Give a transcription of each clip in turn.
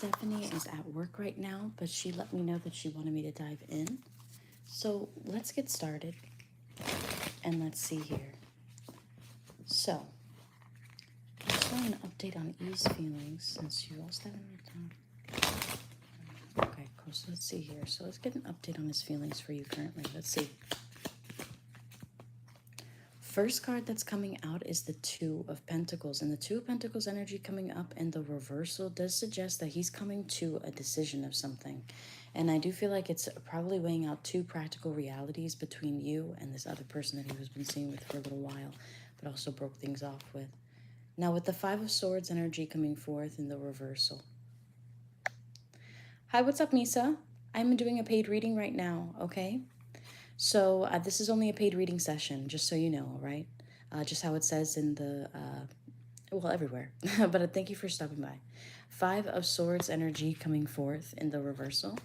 Stephanie is at work right now, but she let me know that she wanted me to dive in. So let's get started and let's see here. So, just want an update on E's feelings since you lost that in your time. Okay, cool. So let's see here. So let's get an update on his feelings for you currently. Let's see. First card that's coming out is the Two of Pentacles. And the Two of Pentacles energy coming up in the reversal does suggest that he's coming to a decision of something. And I do feel like it's probably weighing out two practical realities between you and this other person that he has been seeing with for a little while, but also broke things off with. Now with the Five of Swords energy coming forth in the reversal. Hi, what's up, Misa? I'm doing a paid reading right now, okay? So this is only a paid reading session, just so you know, all right? Just how it says in the, well, everywhere. But thank you for stopping by. Five of Swords energy coming forth in the reversal.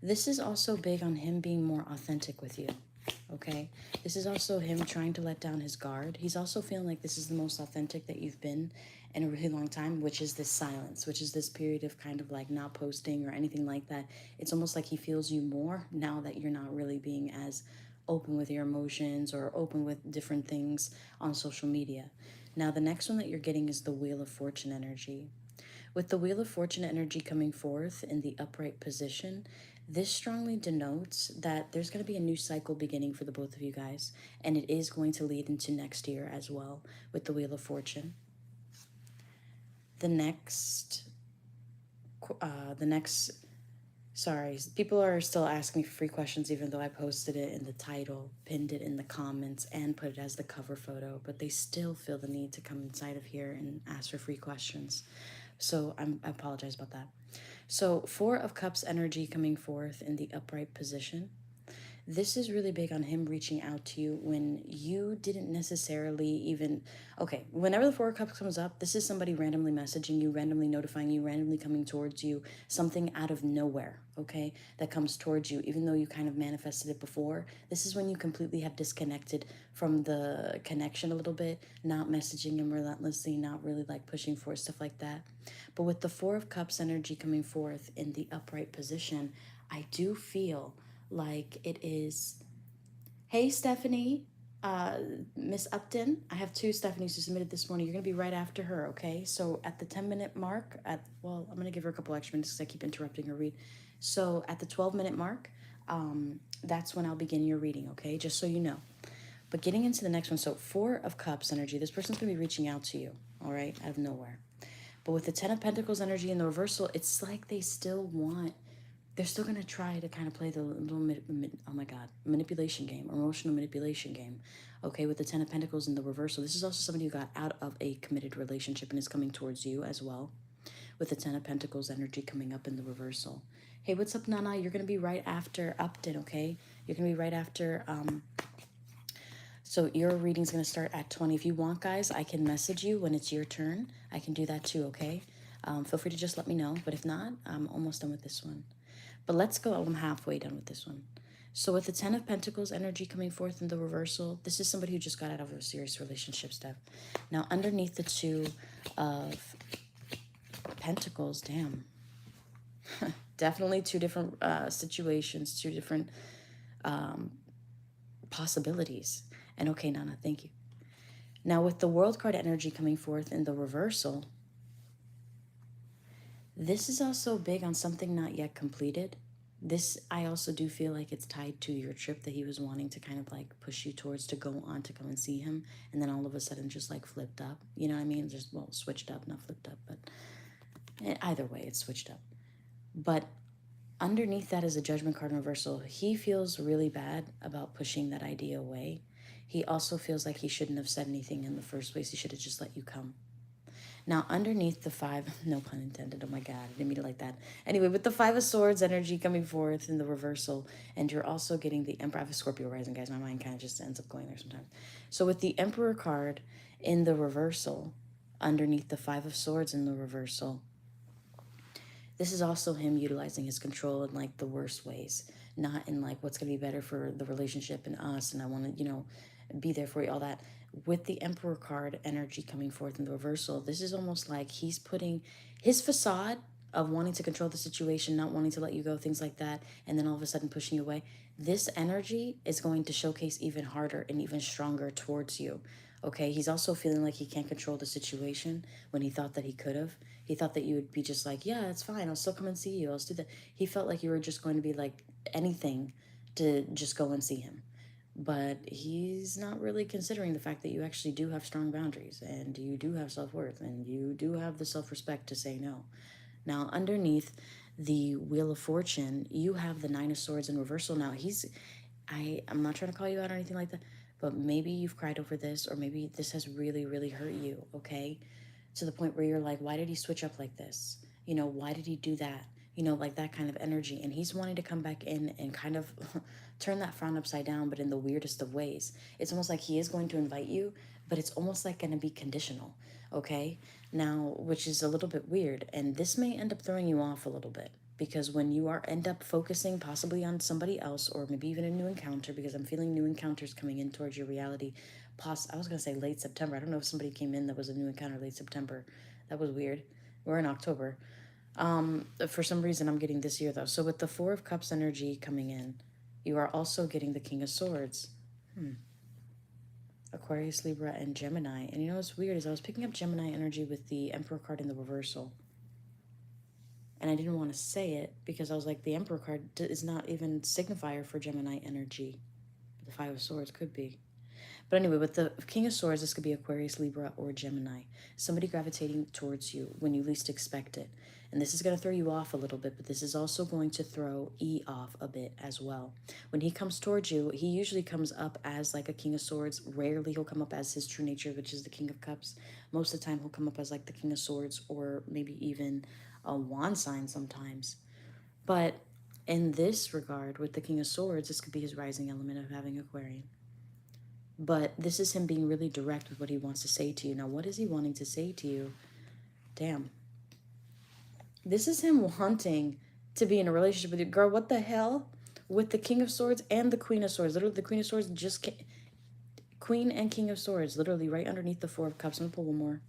This is also big on him being more authentic with you, okay? This is also him trying to let down his guard. He's also feeling like this is the most authentic that you've been in a really long time, which is this silence, which is this period of kind of like not posting or anything like that. It's almost like he feels you more now that you're not really being as open with your emotions or open with different things on social media. Now, the next one that you're getting is the Wheel of Fortune energy. With the Wheel of Fortune energy coming forth in the upright position, this strongly denotes that there's going to be a new cycle beginning for the both of you guys, and it is going to lead into next year as well with the Wheel of Fortune. The next, sorry, people are still asking me for free questions even though I posted it in the title, pinned it in the comments, and put it as the cover photo, but they still feel the need to come inside of here and ask for free questions. So I apologize about that. So Four of Cups energy coming forth in the upright position. This is really big on him reaching out to you when you didn't necessarily even, okay, whenever the Four of Cups comes up, this is somebody randomly messaging you, randomly notifying you, randomly coming towards you, something out of nowhere, okay, that comes towards you, even though you kind of manifested it before. This is when you completely have disconnected from the connection a little bit, not messaging him relentlessly, not really like pushing for stuff like that. But with the Four of Cups energy coming forth in the upright position, I do feel like it is, hey, Stephanie, Miss Upton. I have two Stephanies who submitted this morning. You're going to be right after her, okay? So at the 10-minute mark, well, I'm going to give her a couple extra minutes because I keep interrupting her read. So at the 12-minute mark, that's when I'll begin your reading, okay? Just so you know. But getting into the next one, so Four of Cups energy, this person's going to be reaching out to you, all right, out of nowhere. But with the Ten of Pentacles energy in the reversal, it's like they still want, they're still going to try to kind of play the little, oh my God, manipulation game, emotional manipulation game. Okay, with the Ten of Pentacles in the reversal, this is also somebody who got out of a committed relationship and is coming towards you as well. With the Ten of Pentacles energy coming up in the reversal. Hey, what's up, Nana? You're going to be right after Upton, okay? You're going to be right after, so your reading's going to start at 20. If you want, guys, I can message you when it's your turn. I can do that too, okay? Feel free to just let me know. But if not, I'm almost done with this one. But let's go. I'm halfway done with this one. So with the Ten of Pentacles energy coming forth in the reversal, this is somebody who just got out of a serious relationship step. Now, underneath the Two of Pentacles, damn. Definitely two different situations, two different possibilities. And okay, Nana, thank you. Now, with the World card energy coming forth in the reversal, this is also big on something not yet completed. This, I also do feel like it's tied to your trip that he was wanting to kind of like push you towards to go on to come and see him. And then all of a sudden just like flipped up. You know what I mean? Just, well, switched up, not flipped up, but either way, it's switched up. But underneath that is a Judgment card in reversal. He feels really bad about pushing that idea away. He also feels like he shouldn't have said anything in the first place. He should have just let you come. Now, underneath the Five, no pun intended, oh my God, I didn't mean it like that. Anyway, with the Five of Swords energy coming forth in the reversal, and you're also getting the Emperor. I have a Scorpio rising, guys. My mind kind of just ends up going there sometimes. So with the Emperor card in the reversal, underneath the Five of Swords in the reversal, this is also him utilizing his control in like the worst ways, not in like what's going to be better for the relationship and us, and I want to, you know, be there for you, all that. With the Emperor card energy coming forth in the reversal, this is almost like he's putting his facade of wanting to control the situation, not wanting to let you go, things like that, and then all of a sudden pushing you away, this energy is going to showcase even harder and even stronger towards you. Okay, he's also feeling like he can't control the situation when he thought that he could have. He thought that you would be just like, yeah, it's fine. I'll still come and see you. I'll do that. He felt like you were just going to be like anything to just go and see him. But he's not really considering the fact that you actually do have strong boundaries and you do have self-worth and you do have the self-respect to say no. Now, underneath the Wheel of Fortune, you have the Nine of Swords in reversal. Now, I'm not trying to call you out or anything like that, but maybe you've cried over this, or maybe this has really, really hurt you, okay? To the point where you're like, why did he switch up like this? You know, why did he do that? You know, like that kind of energy. And he's wanting to come back in and kind of turn that frown upside down, but in the weirdest of ways. It's almost like he is going to invite you, but it's almost like going to be conditional, okay? Now, which is a little bit weird. And this may end up throwing you off a little bit, because when you end up focusing possibly on somebody else, or maybe even a new encounter, because I'm feeling new encounters coming in towards your reality. I was going to say late September. I don't know if somebody came in that was a new encounter late September. That was weird. We're in October. For some reason, I'm getting this year, though. So with the Four of Cups energy coming in, you are also getting the King of Swords. Aquarius, Libra, and Gemini. And you know what's weird is I was picking up Gemini energy with the Emperor card in the reversal. And I didn't want to say it because I was like, the Emperor card is not even signifier for Gemini energy. The Five of Swords could be. But anyway, with the King of Swords, this could be Aquarius, Libra, or Gemini. Somebody gravitating towards you when you least expect it. And this is going to throw you off a little bit, but this is also going to throw E off a bit as well. When he comes towards you, he usually comes up as like a King of Swords. Rarely he'll come up as his true nature, which is the King of Cups. Most of the time he'll come up as like the King of Swords, or maybe even a wand sign sometimes. But in this regard, with the King of Swords, this could be his rising element of having Aquarian. But this is him being really direct with what he wants to say to you. Now, what is he wanting to say to you? Damn. This is him wanting to be in a relationship with you. Girl, what the hell? With the King of Swords and the Queen of Swords. Literally, the Queen of Swords just came. Queen and King of Swords, literally right underneath the Four of Cups. I'm going to pull one more.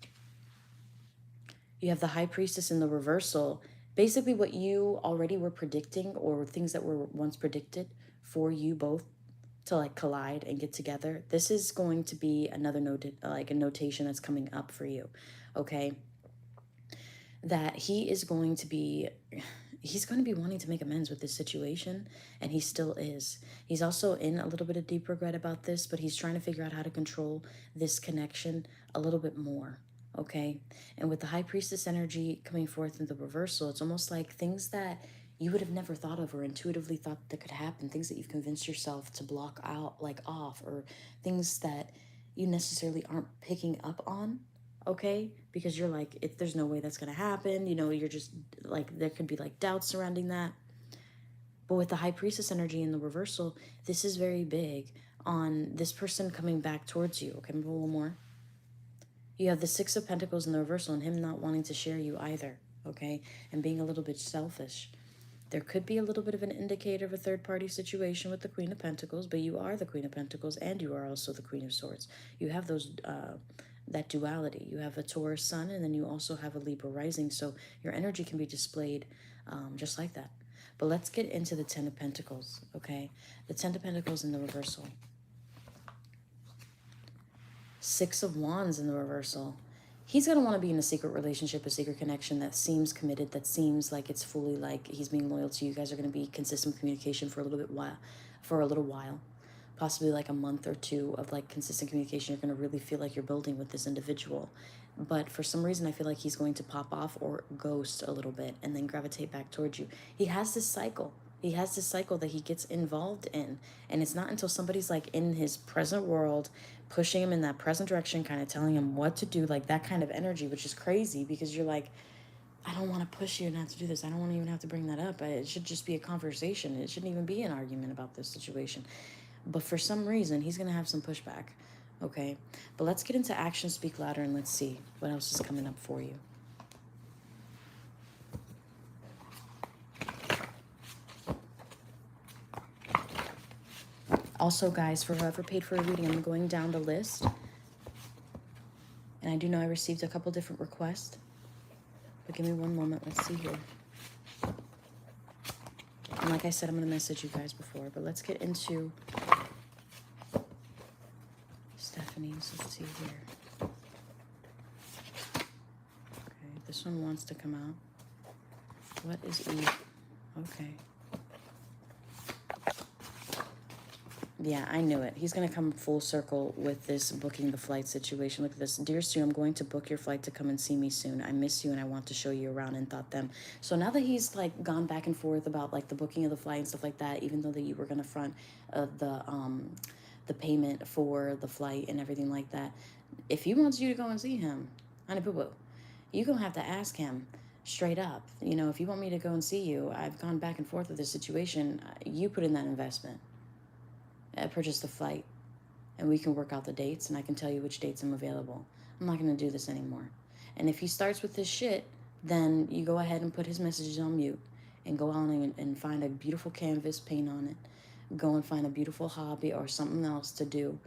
You have the High Priestess in the reversal. Basically, what you already were predicting, or things that were once predicted for you both to like collide and get together. This is going to be another like a notation that's coming up for you, okay? That he's going to be wanting to make amends with this situation, and he still is. He's also in a little bit of deep regret about this, but he's trying to figure out how to control this connection a little bit more, okay? And with the High Priestess energy coming forth in the reversal, it's almost like things that you would have never thought of or intuitively thought that could happen, things that you've convinced yourself to block out, like off, or things that you necessarily aren't picking up on, okay? Because you're like, if there's no way that's going to happen, you know, you're just like, there could be like doubts surrounding that. But with the High Priestess energy in the reversal, this is very big on this person coming back towards you. Okay, maybe a little more. You have the Six of Pentacles in the reversal, and him not wanting to share you either, okay? And being a little bit selfish. There could be a little bit of an indicator of a third-party situation with the Queen of Pentacles, but you are the Queen of Pentacles, and you are also the Queen of Swords. You have those, that duality. You have a Taurus sun, and then you also have a Libra rising, so your energy can be displayed just like that. But let's get into the Ten of Pentacles, okay? The Ten of Pentacles in the reversal. Six of Wands in the reversal. He's going to want to be in a secret relationship, a secret connection that seems committed, that seems like it's fully like he's being loyal to you. You guys are going to be consistent communication for a little while, possibly like a month or two of like consistent communication. You're going to really feel like you're building with this individual. But for some reason, I feel like he's going to pop off or ghost a little bit and then gravitate back towards you. He has this cycle. He has this cycle that he gets involved in. And it's not until somebody's like in his present world, pushing him in that present direction, kind of telling him what to do, like that kind of energy, which is crazy because you're like, I don't want to push you and have to do this. I don't want to even have to bring that up. It should just be a conversation. It shouldn't even be an argument about this situation. But for some reason, he's going to have some pushback. Okay, but let's get into Actions Speak Louder and let's see what else is coming up for you. Also, guys, for whoever paid for a reading, I'm going down the list. And I do know I received a couple different requests. But give me one moment. Let's see here. And like I said, I'm going to message you guys before. But let's get into Stephanie's. Let's see here. Okay, this one wants to come out. What is E? Okay. Yeah, I knew it. He's going to come full circle with this booking the flight situation. Look at this. Dear Stu, I'm going to book your flight to come and see me soon. I miss you and I want to show you around and thought them. So now that he's like gone back and forth about like the booking of the flight and stuff like that, even though that you were going to front the payment for the flight and everything like that, if he wants you to go and see him, honey boo boo, you're going to have to ask him straight up. You know, if you want me to go and see you, I've gone back and forth with this situation. You put in that investment. Purchase the flight and we can work out the dates and I can tell you which dates I'm available. I'm not going to do this anymore. And if he starts with this shit, then you go ahead and put his messages on mute and go out and find a beautiful canvas, paint on it. Go and find a beautiful hobby or something else to do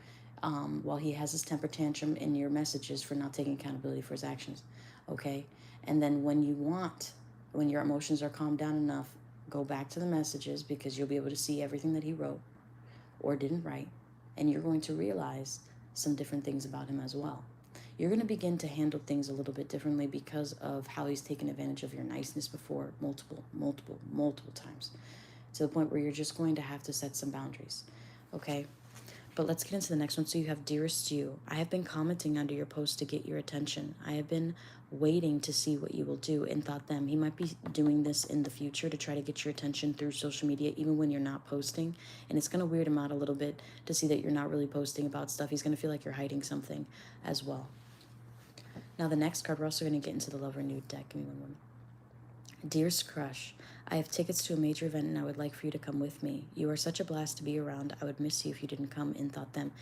while he has his temper tantrum in your messages for not taking accountability for his actions. Okay? And then when your emotions are calmed down enough, go back to the messages because you'll be able to see everything that he wrote or didn't write, and you're going to realize some different things about him as well. You're going to begin to handle things a little bit differently because of how he's taken advantage of your niceness before multiple times, to the point where you're just going to have to set some boundaries, okay? But let's get into the next one. So you have Dearest You. I have been commenting under your post to get your attention. I have been waiting to see what you will do and thought them. He might be doing this in the future to try to get your attention through social media, even when you're not posting. And it's going to weird him out a little bit to see that you're not really posting about stuff. He's going to feel like you're hiding something as well. Now the next card, we're also going to get into the Love Renewed deck. Give me one moment. Dearest Crush, I have tickets to a major event and I would like for you to come with me. You are such a blast to be around. I would miss you if you didn't come and thought them.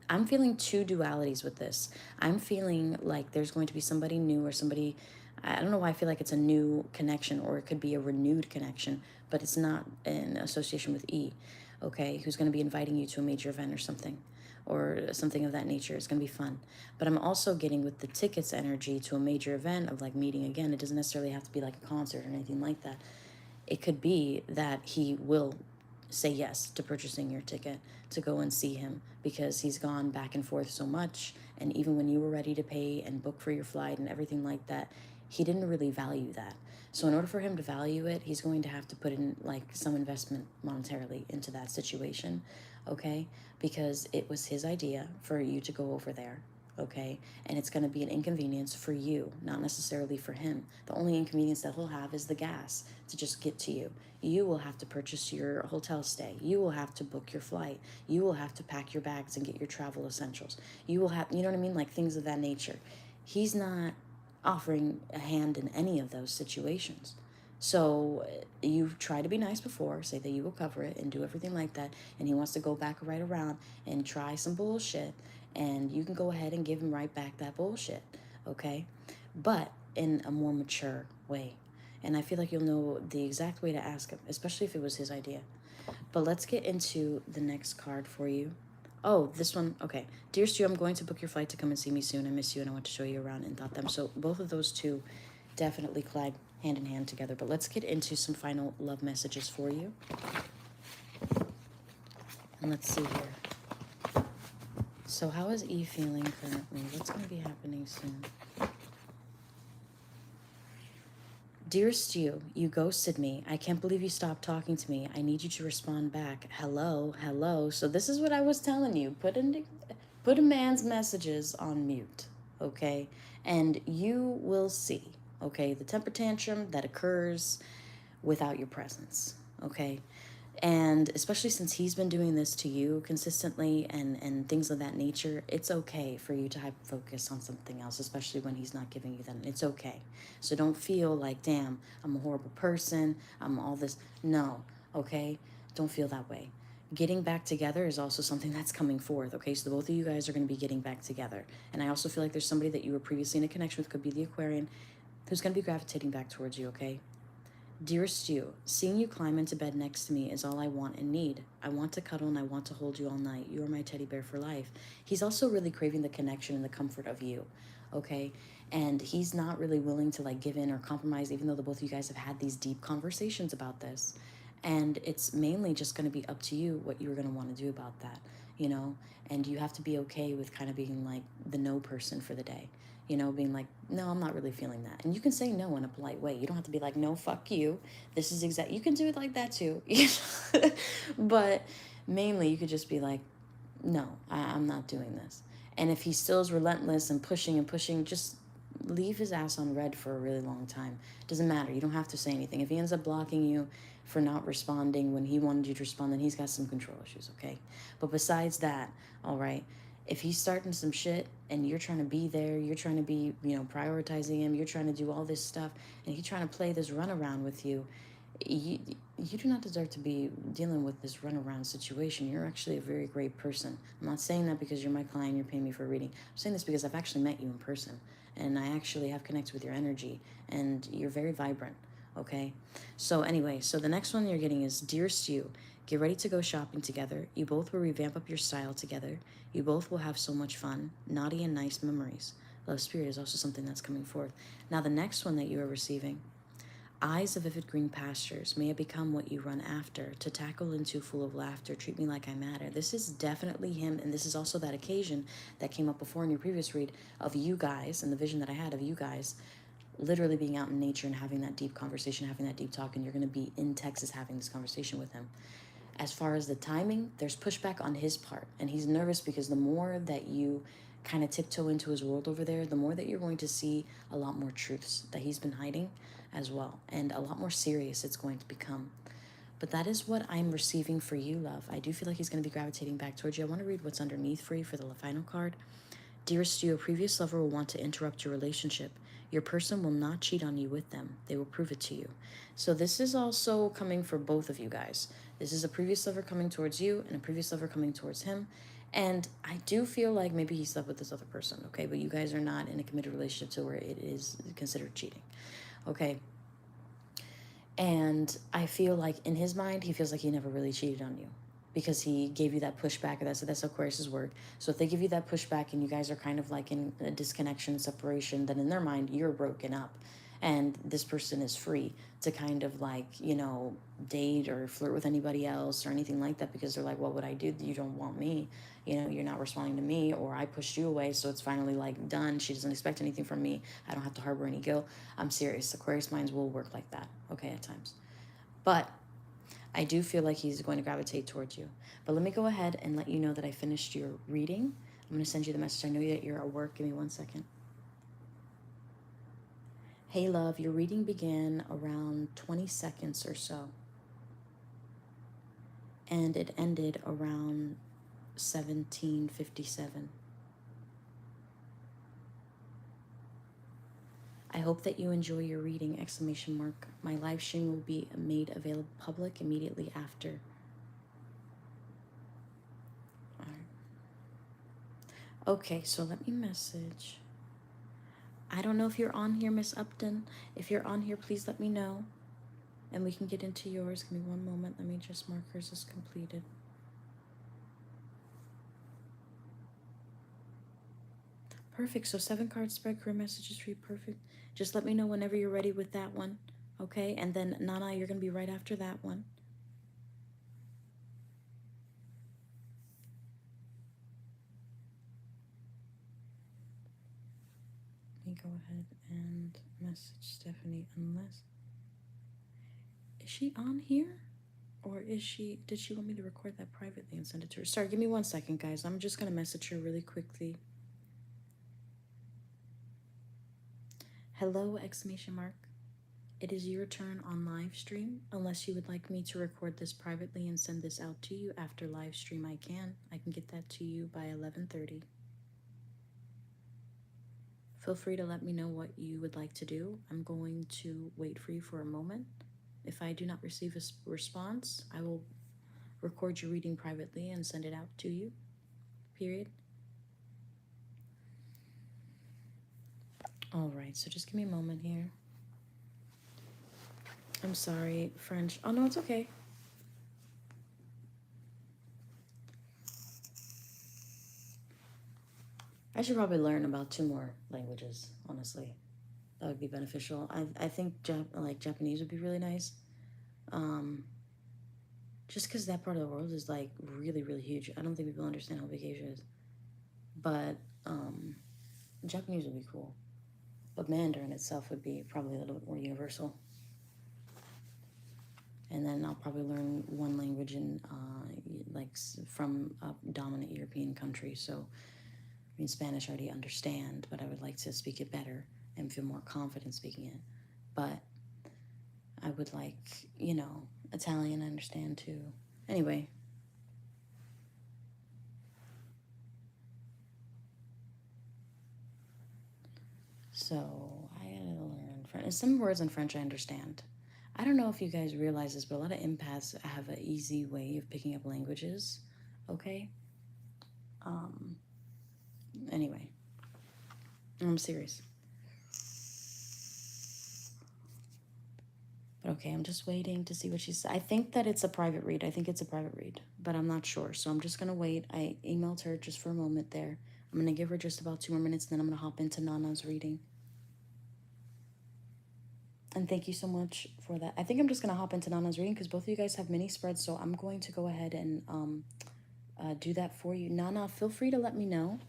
I'm feeling two dualities with this. I'm feeling like there's going to be somebody new or somebody, I don't know why I feel like it's a new connection or it could be a renewed connection, but it's not in association with E, okay, who's going to be inviting you to a major event or something of that nature. It's going to be fun. But I'm also getting with the tickets energy to a major event of like meeting again. It doesn't necessarily have to be like a concert or anything like that. It could be that he will say yes to purchasing your ticket to go and see him because he's gone back and forth so much. And even when you were ready to pay and book for your flight and everything like that, he didn't really value that. So in order for him to value it, he's going to have to put in like some investment monetarily into that situation, okay? Because it was his idea for you to go over there, okay? And it's going to be an inconvenience for you, not necessarily for him. The only inconvenience that he'll have is the gas to just get to you. You will have to purchase your hotel stay. You will have to book your flight. You will have to pack your bags and get your travel essentials. You will have, you know what I mean? Like things of that nature. He's not offering a hand in any of those situations. So you try to be nice before, say that you will cover it and do everything like that, and he wants to go back right around and try some bullshit, and you can go ahead and give him right back that bullshit, okay? But in a more mature way. And I feel like you'll know the exact way to ask him, especially if it was his idea. But let's get into the next card for you. Oh, this one, okay. Dear Stu, I'm going to book your flight to come and see me soon. I miss you and I want to show you around and thought them. So both of those two definitely collide hand in hand together. But let's get into some final love messages for you. And let's see here. So how is E feeling currently? What's going to be happening soon? Dearest you ghosted me. I can't believe you stopped talking to me. I need you to respond back. Hello, hello. So this is what I was telling you. Put a man's messages on mute, okay? And you will see, okay, the temper tantrum that occurs without your presence, okay? And especially since he's been doing this to you consistently and things of that nature, it's okay for you to hyper focus on something else, especially when he's not giving you that. It's okay. So don't feel like, damn, I'm a horrible person, I'm all this. No, okay? Don't feel that way. Getting back together is also something that's coming forth, okay? So both of you guys are going to be getting back together. And I also feel like there's somebody that you were previously in a connection with, could be the Aquarian, who's going to be gravitating back towards you, okay? Dearest you, seeing you climb into bed next to me is all I want and need. I want to cuddle and I want to hold you all night. You are my teddy bear for life. He's also really craving the connection and the comfort of you, okay? And he's not really willing to like give in or compromise, even though the both of you guys have had these deep conversations about this. And it's mainly just going to be up to you what you're going to want to do about that, you know? And you have to be okay with kind of being like the no person for the day, you know, being like, no, I'm not really feeling that. And you can say no in a polite way. You don't have to be like, no, fuck you. This is exact. You can do it like that too. But mainly you could just be like, no, I'm not doing this. And if he still is relentless and pushing, just leave his ass on red for a really long time. Doesn't matter. You don't have to say anything. If he ends up blocking you for not responding when he wanted you to respond, then he's got some control issues, okay? But besides that, all right, if he's starting some shit and you're trying to be there, you're trying to be, you know, prioritizing him, you're trying to do all this stuff, and he's trying to play this runaround with you, you do not deserve to be dealing with this runaround situation. You're actually a very great person. I'm not saying that because you're my client, you're paying me for a reading. I'm saying this because I've actually met you in person, and I actually have connected with your energy, and you're very vibrant, okay? So anyway, so the next one you're getting is, Dearest You, get ready to go shopping together. You both will revamp up your style together. You both will have so much fun, naughty and nice memories. Love Spirit is also something that's coming forth. Now the next one that you are receiving, Eyes of vivid green pastures, may it become what you run after, to tackle into full of laughter, treat me like I matter. This is definitely him, and this is also that occasion that came up before in your previous read of you guys, and the vision that I had of you guys literally being out in nature and having that deep conversation, having that deep talk, and you're going to be in Texas having this conversation with him. As far as the timing, there's pushback on his part, and he's nervous because the more that you kind of tiptoe into his world over there, the more that you're going to see a lot more truths that he's been hiding as well, and a lot more serious it's going to become. But that is what I'm receiving for you, love. I do feel like he's going to be gravitating back towards you. I want to read what's underneath for you for the final card. Dearest You, a previous lover will want to interrupt your relationship. Your person will not cheat on you with them. They will prove it to you. So this is also coming for both of you guys. This is a previous lover coming towards you and a previous lover coming towards him. And I do feel like maybe he slept with this other person, okay? But you guys are not in a committed relationship to where it is considered cheating, okay? And I feel like in his mind, he feels like he never really cheated on you because he gave you that pushback. That's Aquarius's work. So if they give you that pushback and you guys are kind of like in a disconnection, separation, then in their mind, you're broken up. And this person is free to kind of like, you know, date or flirt with anybody else or anything like that because they're like, what would I do? You don't want me. You know, you're not responding to me, or I pushed you away, so it's finally like done. She doesn't expect anything from me. I don't have to harbor any guilt. I'm serious. Aquarius minds will work like that, okay, at times. But I do feel like he's going to gravitate towards you. But let me go ahead and let you know that I finished your reading. I'm going to send you the message. I know that you're at work. Give me 1 second. Hey, love, your reading began around 20 seconds or so. And it ended around 17:57. I hope that you enjoy your reading, exclamation mark. My live stream will be made available public immediately after. All right. Okay, so let me message. I don't know if you're on here, Miss Upton. If you're on here, please let me know. And we can get into yours. Give me 1 moment. Let me just mark hers as completed. Perfect. So 7 card spread, career messages for you. Perfect. Just let me know whenever you're ready with that one. Okay? And then Nana, you're going to be right after that one. Let me go ahead and message Stephanie unless... Is she on here? Or is she... Did she want me to record that privately and send it to her? Sorry, give me 1 second, guys. I'm just going to message her really quickly. Hello, exclamation mark. It is your turn on live stream. Unless you would like me to record this privately and send this out to you after live stream, I can. I can get that to you by 11:30. Feel free to let me know what you would like to do. I'm going to wait for you for a moment. If I do not receive a response, I will record your reading privately and send it out to you. Period. All right, so just give me a moment here. I'm sorry, French. Oh, no, it's okay. I should probably learn about 2 more languages, honestly. That would be beneficial. I think like Japanese would be really nice. Um, just because that part of the world is like really, really huge. I don't think people understand how big Asia is. But Japanese would be cool. But Mandarin itself would be probably a little bit more universal. And then I'll probably learn one language in like from a dominant European country. So, I mean, Spanish I already understand, but I would like to speak it better and feel more confident speaking it. But I would like, Italian I understand too. Anyway. So I gotta learn French. Some words in French I understand. I don't know if you guys realize this, but a lot of empaths have an easy way of picking up languages. Okay? Anyway, I'm serious. But okay, I'm just waiting to see what she said. I think that it's a private read. I think it's a private read, but I'm not sure. So I'm just gonna wait. I emailed her just for a moment there. I'm gonna give her just about 2 more minutes, and then I'm gonna hop into Nana's reading. And thank you so much for that. I think I'm just gonna hop into Nana's reading because both of you guys have mini spreads, so I'm going to go ahead and do that for you. Nana, feel free to let me know.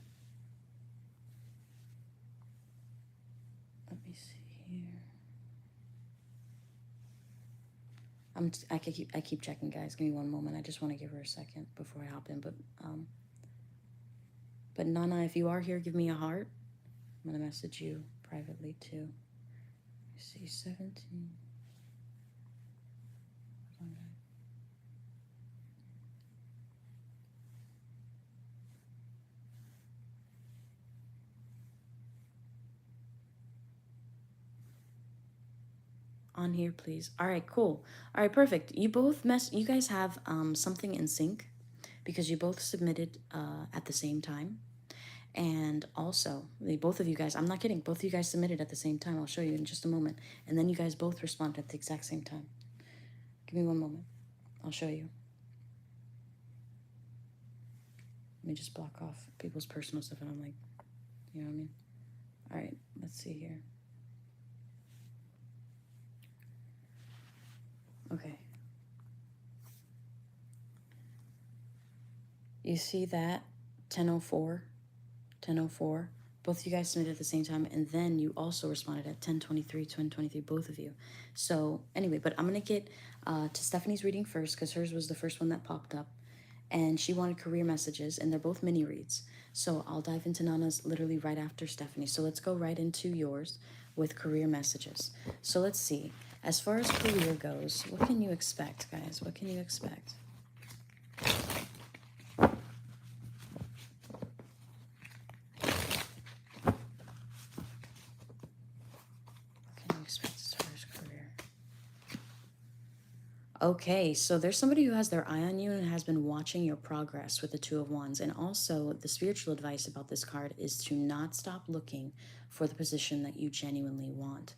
Let me see here. I keep checking, guys. Give me one moment. I just want to give her a second before I hop in. But Nana, if you are here, give me a heart. I'm gonna message you privately too. I see 17. On here, please. All right, cool. All right, perfect. You guys have something in sync because you both submitted at the same time. And also, both of you guys, I'm not kidding, both of you guys submitted at the same time. I'll show you in just a moment. And then you guys both responded at the exact same time. Give me one moment. I'll show you. Let me just block off people's personal stuff. And I'm like, you know what I mean? All right, let's see here. Okay. You see that? 10:04? 10:04? Both of you guys submitted at the same time, and then you also responded at 10:23, both of you. So anyway, but I'm gonna get to Stephanie's reading first because hers was the first one that popped up, and she wanted career messages, and they're both mini reads. So I'll dive into Nana's literally right after Stephanie. So let's go right into yours with career messages. So let's see. As far as career goes, what can you expect, guys? What can you expect? Okay, so there's somebody who has their eye on you and has been watching your progress with the Two of Wands. And also, the spiritual advice about this card is to not stop looking for the position that you genuinely want.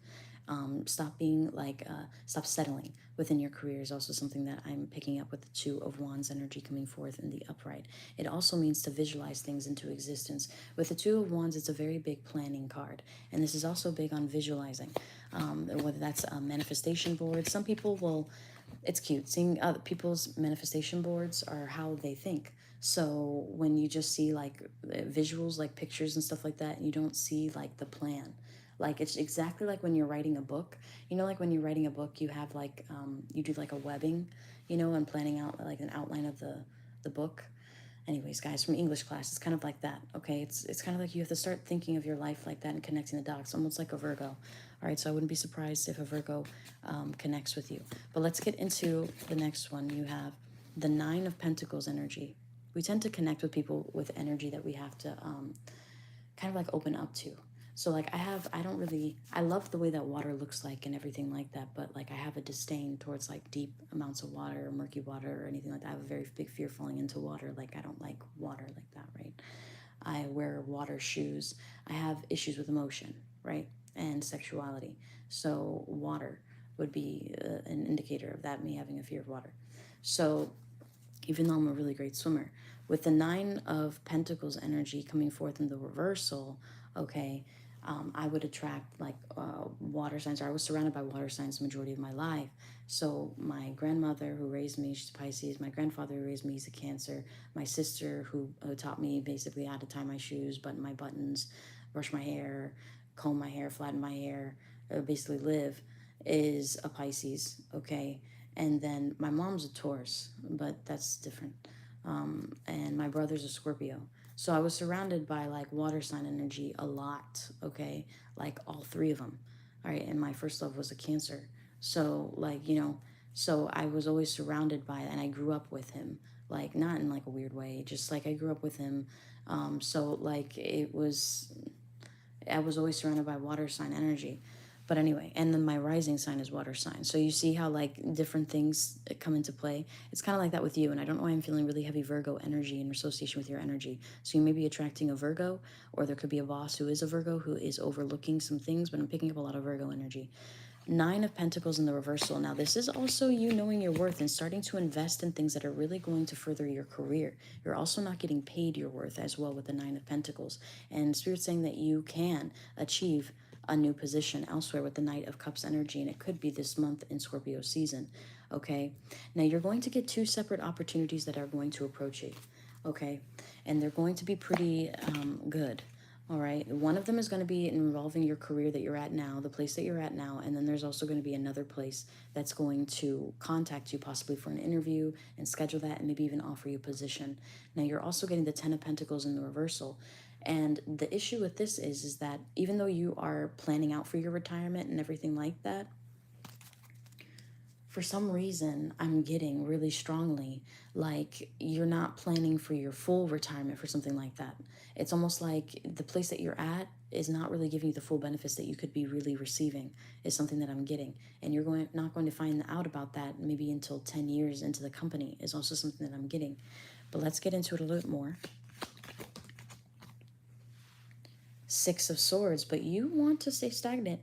Stop settling within your career is also something that I'm picking up with the Two of Wands energy coming forth in the upright. It also means to visualize things into existence. With the Two of Wands, it's a very big planning card. And this is also big on visualizing, whether that's a manifestation board. Some people will... It's cute. Seeing other people's manifestation boards are how they think. So when you just see like visuals, like pictures and stuff like that, you don't see like the plan. Like it's exactly like when you're writing a book. You know, like when you're writing a book, you have like you do like a webbing, and planning out like an outline of the book. Anyways, guys, from English class, it's kind of like that, okay? It's kind of like you have to start thinking of your life like that and connecting the dots, almost like a Virgo. All right, so I wouldn't be surprised if a Virgo connects with you. But let's get into the next one. You have the Nine of Pentacles energy. We tend to connect with people with energy that we have to kind of like open up to. So like I love the way that water looks like and everything like that, but like I have a disdain towards like deep amounts of water or murky water or anything like that. I have a very big fear falling into water. Like I don't like water like that, right? I wear water shoes. I have issues with emotion, right? And sexuality. So water would be an indicator of that, me having a fear of water. So even though I'm a really great swimmer, With the Nine of Pentacles energy coming forth in the reversal, okay, I would attract like water signs, or I was surrounded by water signs the majority of my life. So my grandmother who raised me, she's Pisces. My grandfather who raised me, he's a Cancer. My sister who taught me basically how to tie my shoes, button my buttons, brush my hair, comb my hair, flatten my hair, basically live, is a Pisces, okay? And then my mom's a Taurus, but that's different. And my brother's a Scorpio. So I was surrounded by like water sign energy a lot, okay? Like all three of them. All right. And my first love was a Cancer. So, like, so I was always surrounded by it, and I grew up with him. Like, not in like a weird way, just like I grew up with him. So, like, I was always surrounded by water sign energy. But anyway, and then my rising sign is water sign. So you see how like different things come into play. It's kind of like that with you. And I don't know why I'm feeling really heavy Virgo energy in association with your energy. So you may be attracting a Virgo, or there could be a boss who is a Virgo who is overlooking some things. But I'm picking up a lot of Virgo energy. Nine of Pentacles in the reversal. Now, this is also you knowing your worth and starting to invest in things that are really going to further your career. You're also not getting paid your worth as well with the Nine of Pentacles. And Spirit's saying that you can achieve a new position elsewhere with the Knight of Cups energy, and it could be this month in Scorpio season, okay? Now, you're going to get two separate opportunities that are going to approach you, okay? And they're going to be pretty good. All right. One of them is going to be involving your career that you're at now, the place that you're at now. And then there's also going to be another place that's going to contact you possibly for an interview and schedule that and maybe even offer you a position. Now, you're also getting the Ten of Pentacles in the reversal. And the issue with this is that even though you are planning out for your retirement and everything like that, for some reason, I'm getting really strongly like you're not planning for your full retirement for something like that. It's almost like the place that you're at is not really giving you the full benefits that you could be really receiving, is something that I'm getting. And you're not going to find out about that maybe until 10 years into the company, is also something that I'm getting. But let's get into it a little bit more. Six of Swords, but you want to stay stagnant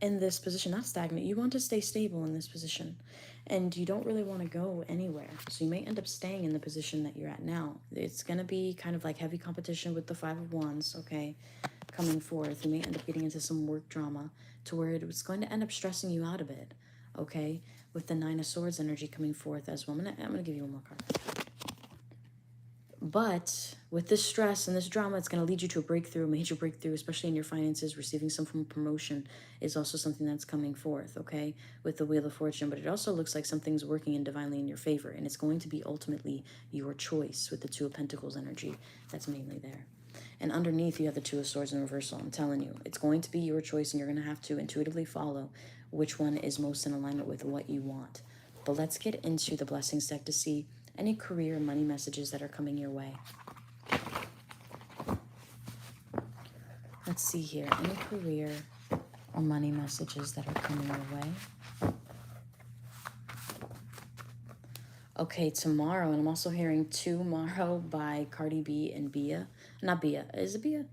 in this position. Not stagnant, you want to stay stable in this position, and you don't really want to go anywhere. So you may end up staying in the position that you're at now. It's going to be kind of like heavy competition with the Five of Wands, okay, coming forth. You may end up getting into some work drama to where it's going to end up stressing you out a bit, okay, with the Nine of Swords energy coming forth as well. I'm gonna give you one more card. But with this stress and this drama, it's going to lead you to a breakthrough, a major breakthrough, especially in your finances. Receiving some form of promotion is also something that's coming forth, okay, with the Wheel of Fortune. But it also looks like something's working in divinely in your favor, and it's going to be ultimately your choice with the Two of Pentacles energy that's mainly there. And underneath, you have the Two of Swords in reversal. I'm telling you, it's going to be your choice, and you're going to have to intuitively follow which one is most in alignment with what you want. But let's get into the Blessings deck to see any career and money messages that are coming your way. Let's see here. Any career or money messages that are coming your way. Okay, tomorrow, and I'm also hearing Tomorrow by Cardi B and Bia. Not Bia. Is it Bia?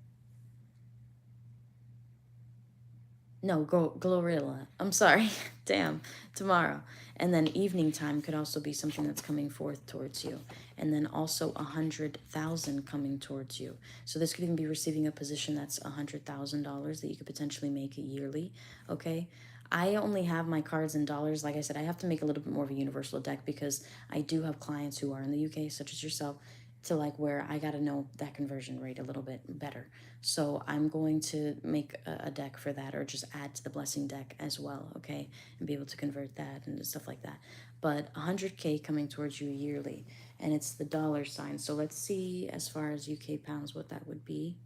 No, Glorilla. I'm sorry. Damn. Tomorrow. And then evening time could also be something that's coming forth towards you. And then also 100,000 coming towards you. So this could even be receiving a position that's $100,000 that you could potentially make yearly. Okay. I only have my cards in dollars. Like I said, I have to make a little bit more of a universal deck because I do have clients who are in the UK, such as yourself, to like where I got to know that conversion rate a little bit better. So I'm going to make a deck for that, or just add to the blessing deck as well, okay, and be able to convert that and stuff like that. But 100K coming towards you yearly, and it's the dollar sign. So let's see, as far as UK pounds, what that would be.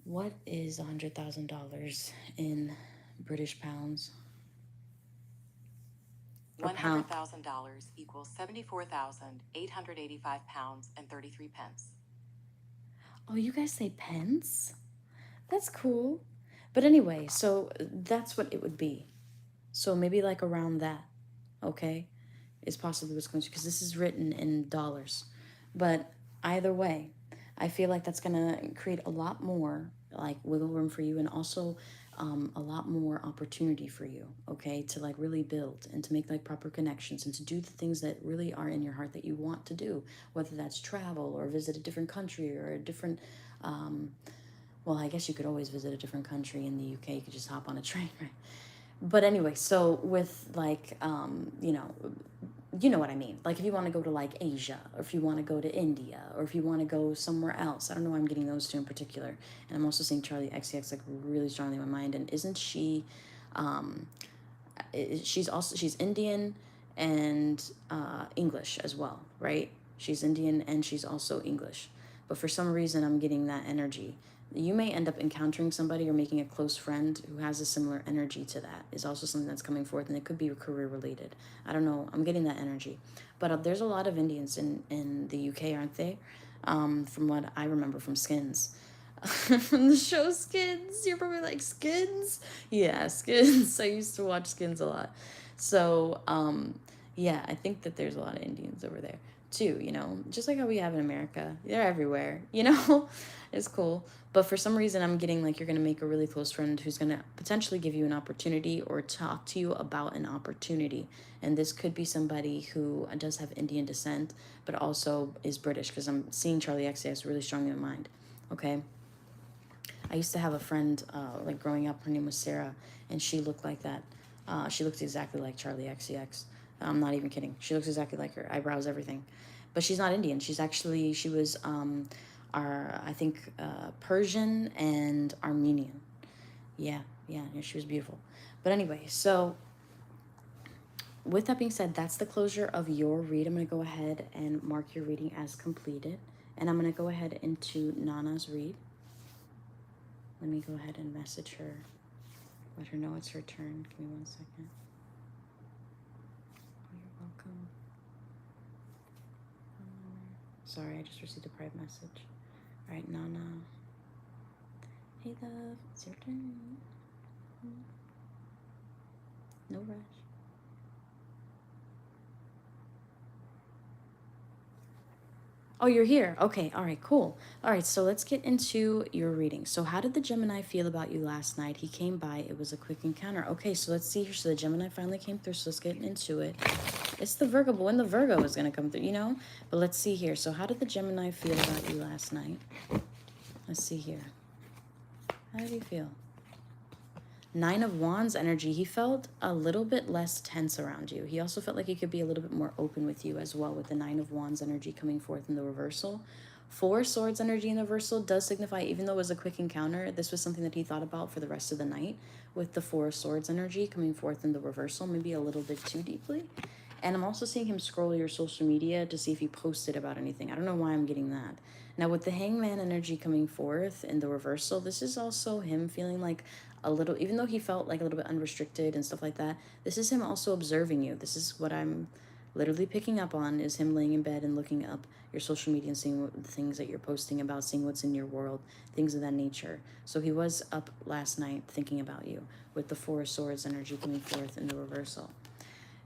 What is $100,000 in British pounds? $100,000 equals 74,885 pounds and 33 pence. Oh, you guys say pence? That's cool. But anyway, so that's what it would be. So maybe like around that, okay, is possibly what's going to, because this is written in dollars. But either way, I feel like that's going to create a lot more like wiggle room for you, and also a lot more opportunity for you, okay, to like really build and to make like proper connections and to do the things that really are in your heart that you want to do, whether that's travel or visit a different country or a different, well, I guess you could always visit a different country in the UK. You could just hop on a train, right? But anyway, so with like, you know what I mean. Like if you want to go to like Asia, or if you want to go to India, or if you want to go somewhere else. I don't know why I'm getting those two in particular. And I'm also seeing Charlie XCX like really strongly in my mind. And isn't she, um, she's Indian and English as well, right? She's Indian and she's also English. But for some reason, I'm getting that energy. You may end up encountering somebody or making a close friend who has a similar energy to that. Is also something that's coming forth, and it could be career related. I don't know. I'm getting that energy. But there's a lot of Indians in the UK, aren't they? From what I remember from Skins. From the show Skins. You're probably like, Skins? Yeah, Skins. I used to watch Skins a lot. So, yeah, I think that there's a lot of Indians over there too, you know, just like how we have in America. They're everywhere, you know? It's cool. But for some reason, I'm getting like you're going to make a really close friend who's going to potentially give you an opportunity or talk to you about an opportunity. And this could be somebody who does have Indian descent, but also is British, because I'm seeing Charlie XCX really strongly in mind. Okay. I used to have a friend, like growing up, her name was Sarah, and she looked like that. She looked exactly like Charlie XCX. I'm not even kidding. She looks exactly like her, eyebrows, everything. But she's not Indian. She was, I think, Persian and Armenian. Yeah, yeah, she was beautiful. But anyway, so with that being said, that's the closure of your read. I'm going to go ahead and mark your reading as completed. And I'm going to go ahead into Nana's read. Let me go ahead and message her. Let her know it's her turn. Give me 1 second. Oh, you're welcome. Sorry, I just received a private message. All right, Nana. Hey, love. It's your turn. No rush. Oh, you're here. Okay. All right, cool. All right, so let's get into your reading. So how did the Gemini feel about you last night? He came by. It was a quick encounter. Okay, so let's see here. So the Gemini finally came through, so let's get into it. It's the Virgo, but when the Virgo is going to come through, you know? But let's see here. So how did the Gemini feel about you last night? Let's see here. How did he feel? 9 of Wands energy. He felt a little bit less tense around you. He also felt like he could be a little bit more open with you as well, with the 9 of Wands energy coming forth in the reversal. 4 Swords energy in the reversal does signify, even though it was a quick encounter, this was something that he thought about for the rest of the night, with the 4 Swords energy coming forth in the reversal, maybe a little bit too deeply. And I'm also seeing him scroll your social media to see if he posted about anything. I don't know why I'm getting that. Now, with the Hangman energy coming forth in the reversal, this is also him feeling like a little, even though he felt like a little bit unrestricted and stuff like that, this is him also observing you. This is what I'm literally picking up on, is him laying in bed and looking up your social media and seeing what, the things that you're posting about, seeing what's in your world, things of that nature. So he was up last night thinking about you, with the 4 of Swords energy coming forth in the reversal.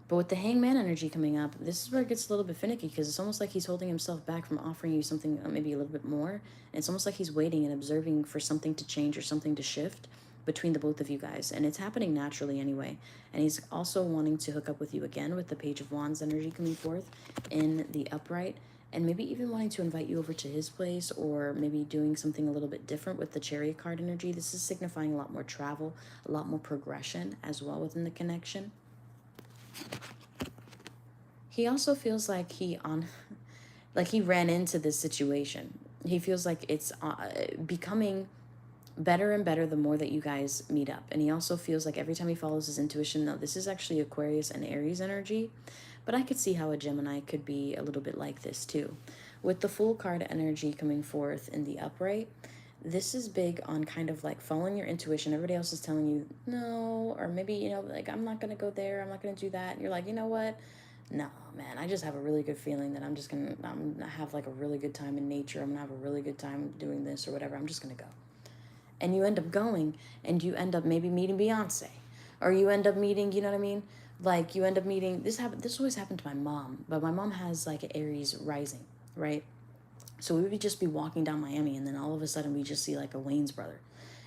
But with the Hangman energy coming up, this is where it gets a little bit finicky, because it's almost like he's holding himself back from offering you something maybe a little bit more. And it's almost like he's waiting and observing for something to change or something to shift between the both of you guys. And it's happening naturally anyway. And he's also wanting to hook up with you again with the Page of Wands energy coming forth in the upright. And maybe even wanting to invite you over to his place, or maybe doing something a little bit different with the Chariot card energy. This is signifying a lot more travel, a lot more progression as well within the connection. He also feels like he ran into this situation. He feels like it's becoming better and better the more that you guys meet up. And he also feels like every time he follows his intuition, now this is actually Aquarius and Aries energy, but I could see how a Gemini could be a little bit like this too. With the Fool card energy coming forth in the upright, this is big on kind of like following your intuition. Everybody else is telling you no, or maybe, you know, like, I'm not going to go there, I'm not going to do that. And you're like, you know what? No, man, I just have a really good feeling that I'm gonna have like a really good time in nature. I'm gonna have a really good time doing this or whatever. I'm just gonna go. And you end up going, and you end up maybe meeting Beyonce, or you end up meeting, you know what I mean? Like, you end up meeting, this always happened to my mom, but my mom has like Aries rising, right? So we would just be walking down Miami, and then all of a sudden we just see like a Wayne's brother.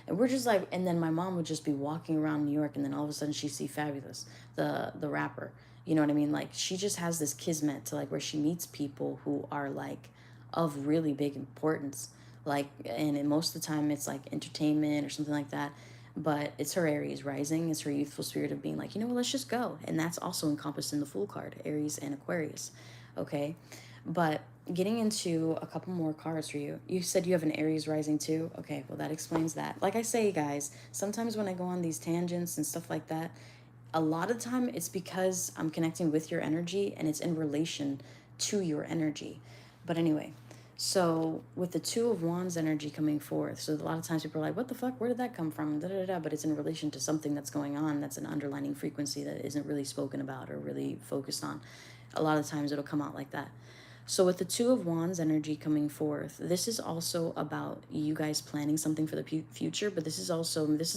And we're just like, and then my mom would just be walking around New York, and then all of a sudden she see Fabulous, the rapper. You know what I mean? Like, she just has this kismet to like where she meets people who are like of really big importance. Like, and most of the time it's like entertainment or something like that. But it's her Aries rising. It's her youthful spirit of being like, you know what, let's just go. And that's also encompassed in the Fool card, Aries and Aquarius. Okay. But getting into a couple more cards for you. You said you have an Aries rising too. Okay, well, that explains that. Like I say, guys, sometimes when I go on these tangents and stuff like that, a lot of the time it's because I'm connecting with your energy and it's in relation to your energy. But anyway, so with the Two of Wands energy coming forth, so a lot of times people are like, what the fuck, where did that come from? Da, da, da, da. But it's in relation to something that's going on, that's an underlining frequency that isn't really spoken about or really focused on. A lot of times it'll come out like that. So with the Two of Wands energy coming forth, this is also about you guys planning something for the future, but this is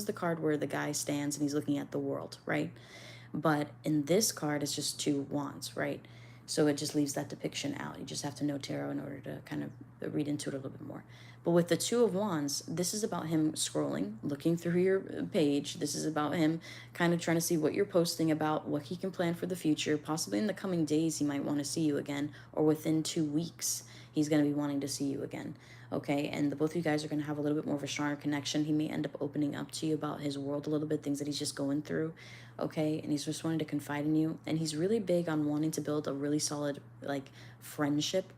the card where the guy stands and he's looking at the world, right? But in this card, it's just two wands, right? So it just leaves that depiction out. You just have to know tarot in order to kind of read into it a little bit more. But with the Two of Wands, this is about him scrolling, looking through your page. This is about him kind of trying to see what you're posting about, what he can plan for the future. Possibly in the coming days, he might want to see you again, or within 2 weeks, he's going to be wanting to see you again. Okay, and the both of you guys are going to have a little bit more of a stronger connection. He may end up opening up to you about his world a little bit, things that he's just going through. Okay, and he's just wanting to confide in you, and he's really big on wanting to build a really solid like friendship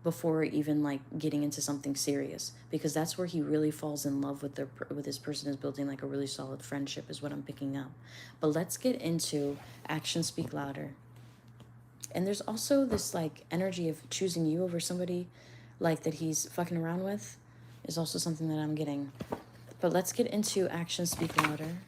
before even like getting into something serious, because that's where he really falls in love with this person, is building like a really solid friendship, is what I'm picking up. But let's get into actions speak louder. And there's also this like energy of choosing you over somebody like that he's fucking around with, is also something that I'm getting. But let's get into actions speak louder.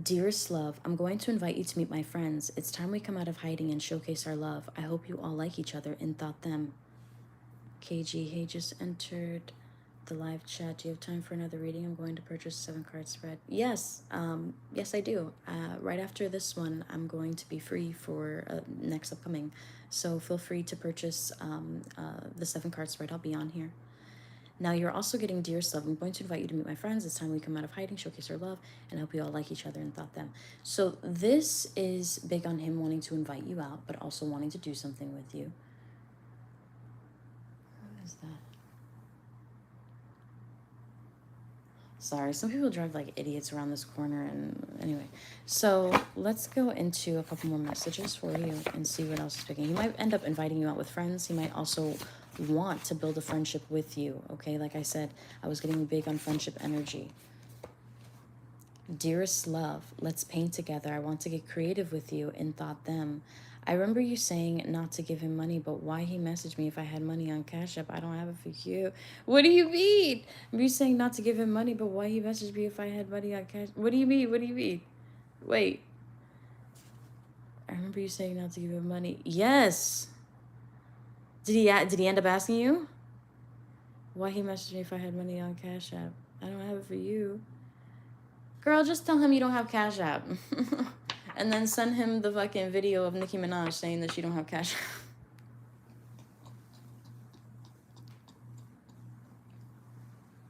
Dearest love, I'm going to invite you to meet my friends. It's time we come out of hiding and showcase our love. I hope you all like each other and thought them. KG, hey, just entered the live chat. Do you have time for another reading? I'm going to purchase a 7-card spread. Yes, yes, I do. Right after this one, I'm going to be free for next upcoming. So feel free to purchase the 7-card spread. I'll be on here. Now you're also getting Dearest Love. I'm going to invite you to meet my friends. It's time we come out of hiding, showcase our love, and hope you all like each other and thought them. So this is big on him wanting to invite you out, but also wanting to do something with you. What is that? Sorry, some people drive like idiots around this corner, and anyway. So let's go into a couple more messages for you and see what else is picking. He might end up inviting you out with friends. He might also want to build a friendship with you, okay? Like I said, I was getting big on friendship energy. Dearest love, let's paint together. I want to get creative with you and thought them. I remember you saying not to give him money, but why he messaged me if I had money on Cash App? I don't have it for you. What do you mean? You saying not to give him money, but why he messaged me if I had money on Cash? What do you mean? What do you mean? Wait. I remember you saying not to give him money. Yes. Did he end up asking you? Why he messaged me if I had money on Cash App? I don't have it for you. Girl, just tell him you don't have Cash App. And then send him the fucking video of Nicki Minaj saying that she don't have Cash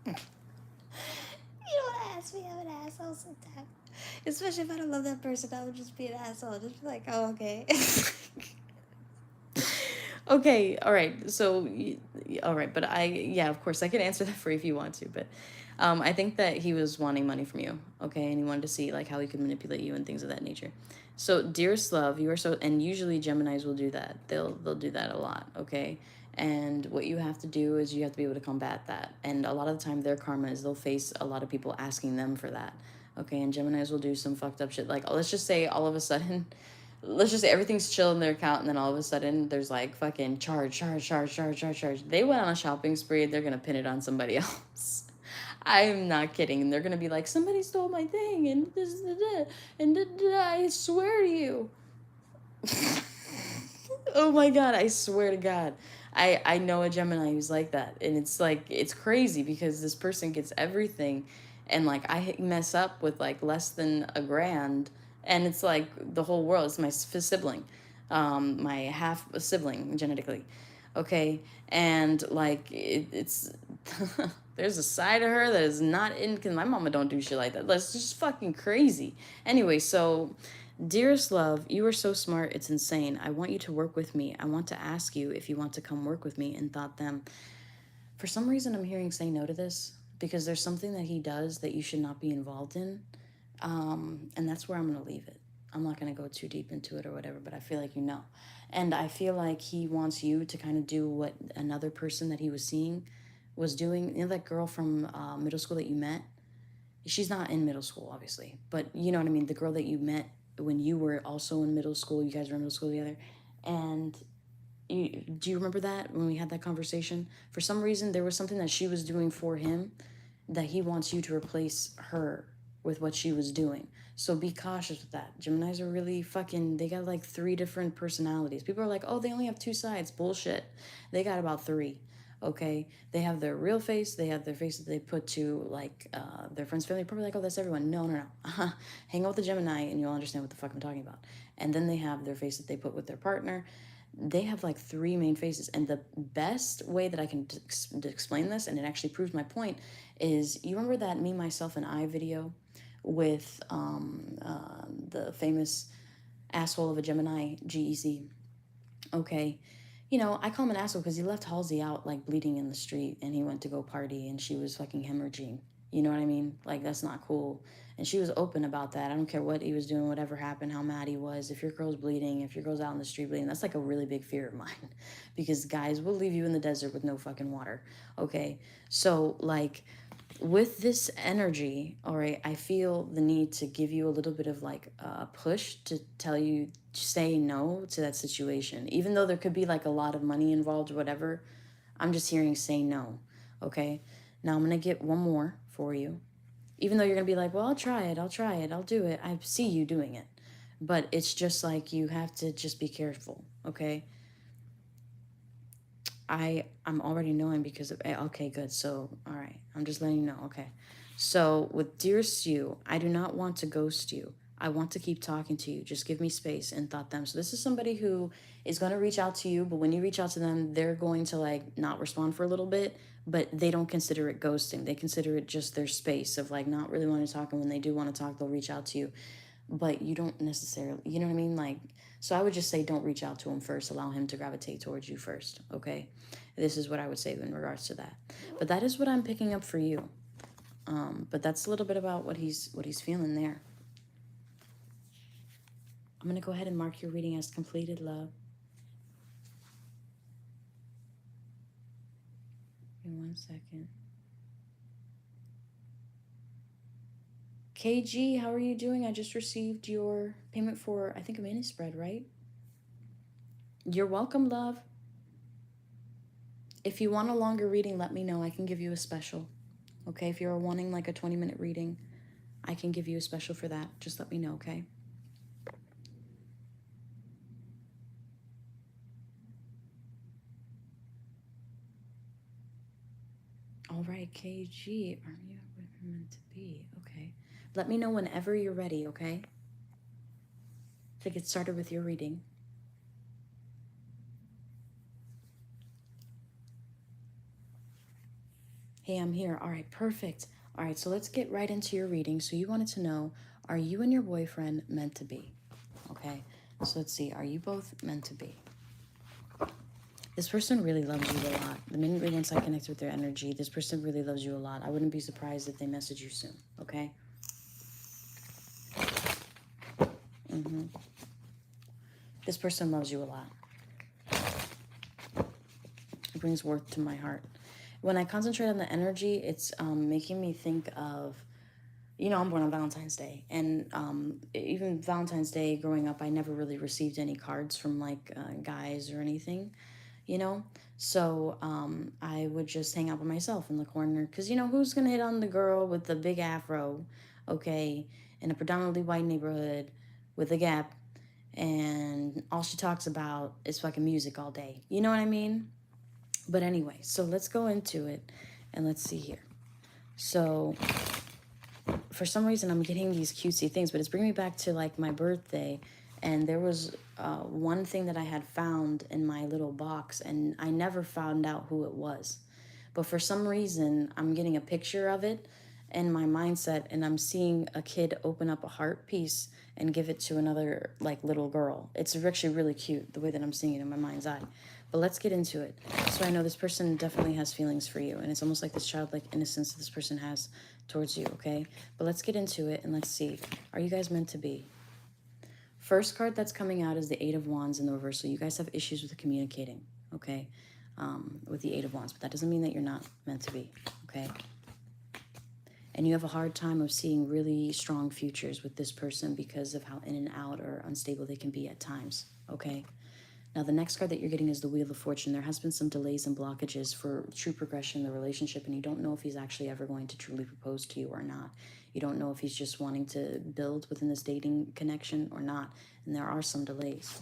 App. You don't ask me, I'm an asshole sometimes. Especially if I don't love that person, I would just be an asshole. Just be like, oh, okay. Okay, all right. So, all right, but yeah, of course, I could answer that for you if you want to, but I think that he was wanting money from you, okay, and he wanted to see like how he could manipulate you and things of that nature. So, dearest love, you are so, and usually Geminis will do that. They'll do that a lot, okay. And what you have to do is you have to be able to combat that. And a lot of the time, their karma is they'll face a lot of people asking them for that, okay. And Geminis will do some fucked up shit. Like, let's just say all of a sudden. Let's just say everything's chill in their account, and then all of a sudden there's like fucking charge. They went on a shopping spree, they're gonna pin it on somebody else. I'm not kidding. And they're gonna be like, somebody stole my thing, and this, and I swear to you. Oh my god, I swear to God. I know a Gemini who's like that, and it's like, it's crazy because this person gets everything, and like I mess up with like less than $1,000, and it's like the whole world. It's my sibling, my half sibling genetically, okay, and like it's there's a side of her that is not in, because my mama don't do shit like that. That's just fucking crazy. Anyway, so dearest love, you are so smart, it's insane. I want you to work with me. I want to ask you if you want to come work with me. And thought them, for some reason I'm hearing say no to this, because there's something that he does that you should not be involved in. And that's where I'm going to leave it. I'm not going to go too deep into it or whatever, but I feel like you know. And I feel like he wants you to kind of do what another person that he was seeing was doing. You know that girl from middle school that you met? She's not in middle school, obviously, but you know what I mean? The girl that you met when you were also in middle school, you guys were in middle school together. And do you remember that when we had that conversation? For some reason, there was something that she was doing for him that he wants you to replace her with what she was doing. So be cautious with that. Geminis are really fucking, they got like 3 different personalities. People are like, oh, they only have 2 sides. Bullshit. They got about 3. Okay, they have their real face. They have their face that they put to like their friends, family. Probably like, oh, that's everyone. No, no, no. Hang out with the Gemini, and you'll understand what the fuck I'm talking about. And then they have their face that they put with their partner. They have like 3 main faces, and the best way that I can explain this, and it actually proves my point, is you remember that Me, Myself, and I video with the famous asshole of a Gemini, GEC? Okay, you know, I call him an asshole because he left Halsey out like bleeding in the street, and he went to go party and she was fucking hemorrhaging. You know what I mean? Like, that's not cool. And she was open about that. I don't care what he was doing, whatever happened, how mad he was. If your girl's bleeding, if your girl's out in the street bleeding, that's like a really big fear of mine. Because guys will leave you in the desert with no fucking water. Okay? So, like, with this energy, all right, I feel the need to give you a little bit of like a push to tell you to say no to that situation. Even though there could be like a lot of money involved or whatever, I'm just hearing say no. Okay? Now I'm going to get one more for you. Even though you're going to be like, well, I'll try it, I'll do it. I see you doing it. But it's just like you have to just be careful, okay? I'm already knowing because of, okay, good. So, all right. I'm just letting you know, okay. So, with dearest you, I do not want to ghost you. I want to keep talking to you. Just give me space and thought them. So this is somebody who is going to reach out to you, but when you reach out to them, they're going to like not respond for a little bit, but they don't consider it ghosting. They consider it just their space of like not really wanting to talk. And when they do want to talk, they'll reach out to you. But you don't necessarily, you know what I mean? Like, so I would just say don't reach out to him first. Allow him to gravitate towards you first, okay? This is what I would say in regards to that. But that is what I'm picking up for you. But that's a little bit about what he's feeling there. I'm going to go ahead and mark your reading as completed, love. Give me 1 second. KG, how are you doing? I just received your payment for, I think, a mini spread, right? You're welcome, love. If you want a longer reading, let me know. I can give you a special. Okay, if you're wanting like a 20-minute reading, I can give you a special for that. Just let me know, okay? All right, KG, are you meant to be? Okay. Let me know whenever you're ready, okay? To get started with your reading. Hey, I'm here. All right, perfect. All right, so let's get right into your reading. So you wanted to know, are you and your boyfriend meant to be? Okay, so let's see. Are you both meant to be? This person really loves you a lot. The minute once I connect with their energy, this person really loves you a lot. I wouldn't be surprised if they message you soon, okay? This person loves you a lot. It brings worth to my heart. When I concentrate on the energy, it's making me think of, you know, I'm born on Valentine's Day. And even Valentine's Day growing up, I never really received any cards from like guys or anything, you know? So I would just hang out by myself in the corner. Because, you know, who's going to hit on the girl with the big afro, okay, in a predominantly white neighborhood with a gap, and all she talks about is fucking music all day. You know what I mean? But anyway, so let's go into it and let's see here. So for some reason I'm getting these cutesy things, but it's bringing me back to like my birthday. And there was one thing that I had found in my little box, and I never found out who it was. But for some reason, I'm getting a picture of it in my mindset, and I'm seeing a kid open up a heart piece and give it to another like little girl. It's actually really cute the way that I'm seeing it in my mind's eye. But let's get into it. So I know this person definitely has feelings for you, and it's almost like this childlike innocence that this person has towards you, okay? But let's get into it and let's see. Are you guys meant to be? First card that's coming out is the Eight of Wands in the reversal. You guys have issues with communicating, okay? With the Eight of Wands, but that doesn't mean that you're not meant to be, okay? And you have a hard time of seeing really strong futures with this person because of how in and out or unstable they can be at times, okay? Now, the next card that you're getting is the Wheel of Fortune. There has been some delays and blockages for true progression in the relationship, and you don't know if he's actually ever going to truly propose to you or not. You don't know if he's just wanting to build within this dating connection or not, and there are some delays.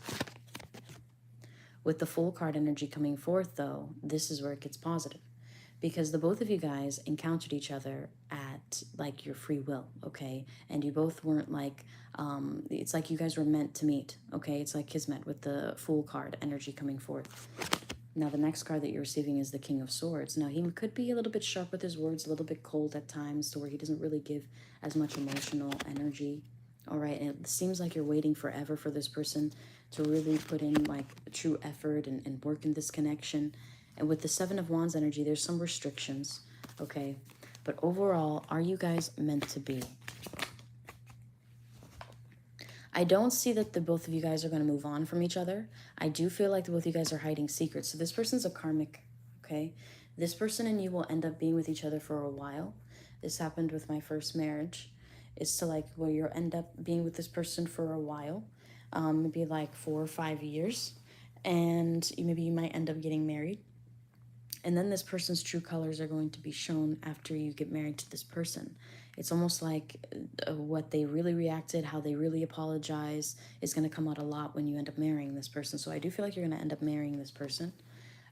With the Fool card energy coming forth, though, this is where it gets positive. Because the both of you guys encountered each other at like your free will, okay? And you both weren't like, it's like you guys were meant to meet, okay? It's like Kismet with the Fool card energy coming forth. Now, the next card that you're receiving is the King of Swords. Now, he could be a little bit sharp with his words, a little bit cold at times, to where he doesn't really give as much emotional energy. All right, and it seems like you're waiting forever for this person to really put in like true effort and work in this connection. And with the Seven of Wands energy, there's some restrictions, okay? But overall, are you guys meant to be? I don't see that the both of you guys are going to move on from each other. I do feel like the both of you guys are hiding secrets. So this person's a karmic, okay? This person and you will end up being with each other for a while. This happened with my first marriage. It's to like where you'll end up being with this person for a while, maybe like 4 or 5 years. And maybe you might end up getting married. And then this person's true colors are going to be shown after you get married to this person. It's almost like what they really reacted, how they really apologize is going to come out a lot when you end up marrying this person. So I do feel like you're going to end up marrying this person.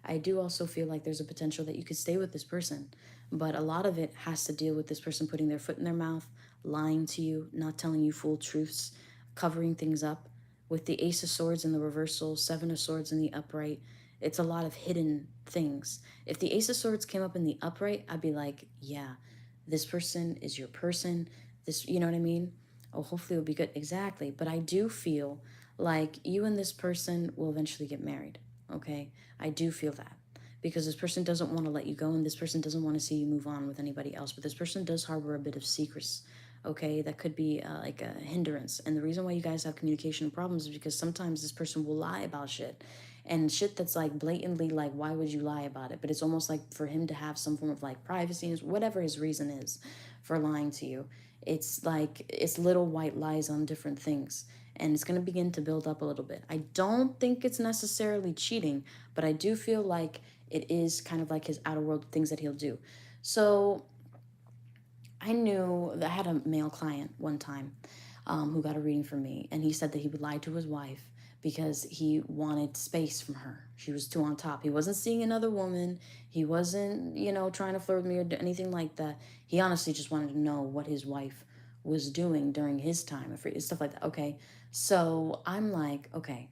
I do also feel like there's a potential that you could stay with this person. But a lot of it has to deal with this person putting their foot in their mouth, lying to you, not telling you full truths, covering things up. With the Ace of Swords in the reversal, Seven of Swords in the upright, it's a lot of hidden things. If the Ace of Swords came up in the upright, I'd be like, yeah, this person is your person. This, you know what I mean? Oh, hopefully it'll be good. Exactly. But I do feel like you and this person will eventually get married. Okay? I do feel that. Because this person doesn't want to let you go, and this person doesn't want to see you move on with anybody else. But this person does harbor a bit of secrets, okay? That could be like a hindrance. And the reason why you guys have communication problems is because sometimes this person will lie about shit. And shit that's like blatantly like, why would you lie about it? But it's almost like for him to have some form of like privacy, and whatever his reason is for lying to you. It's like, it's little white lies on different things. And it's going to begin to build up a little bit. I don't think it's necessarily cheating, but I do feel like it is kind of like his outer world things that he'll do. So I knew that I had a male client one time who got a reading from me, and he said that he would lie to his wife because he wanted space from her. She was too on top. He wasn't seeing another woman. He wasn't, trying to flirt with me or anything like that. He honestly just wanted to know what his wife was doing during his time, stuff like that. Okay. So I'm like, okay.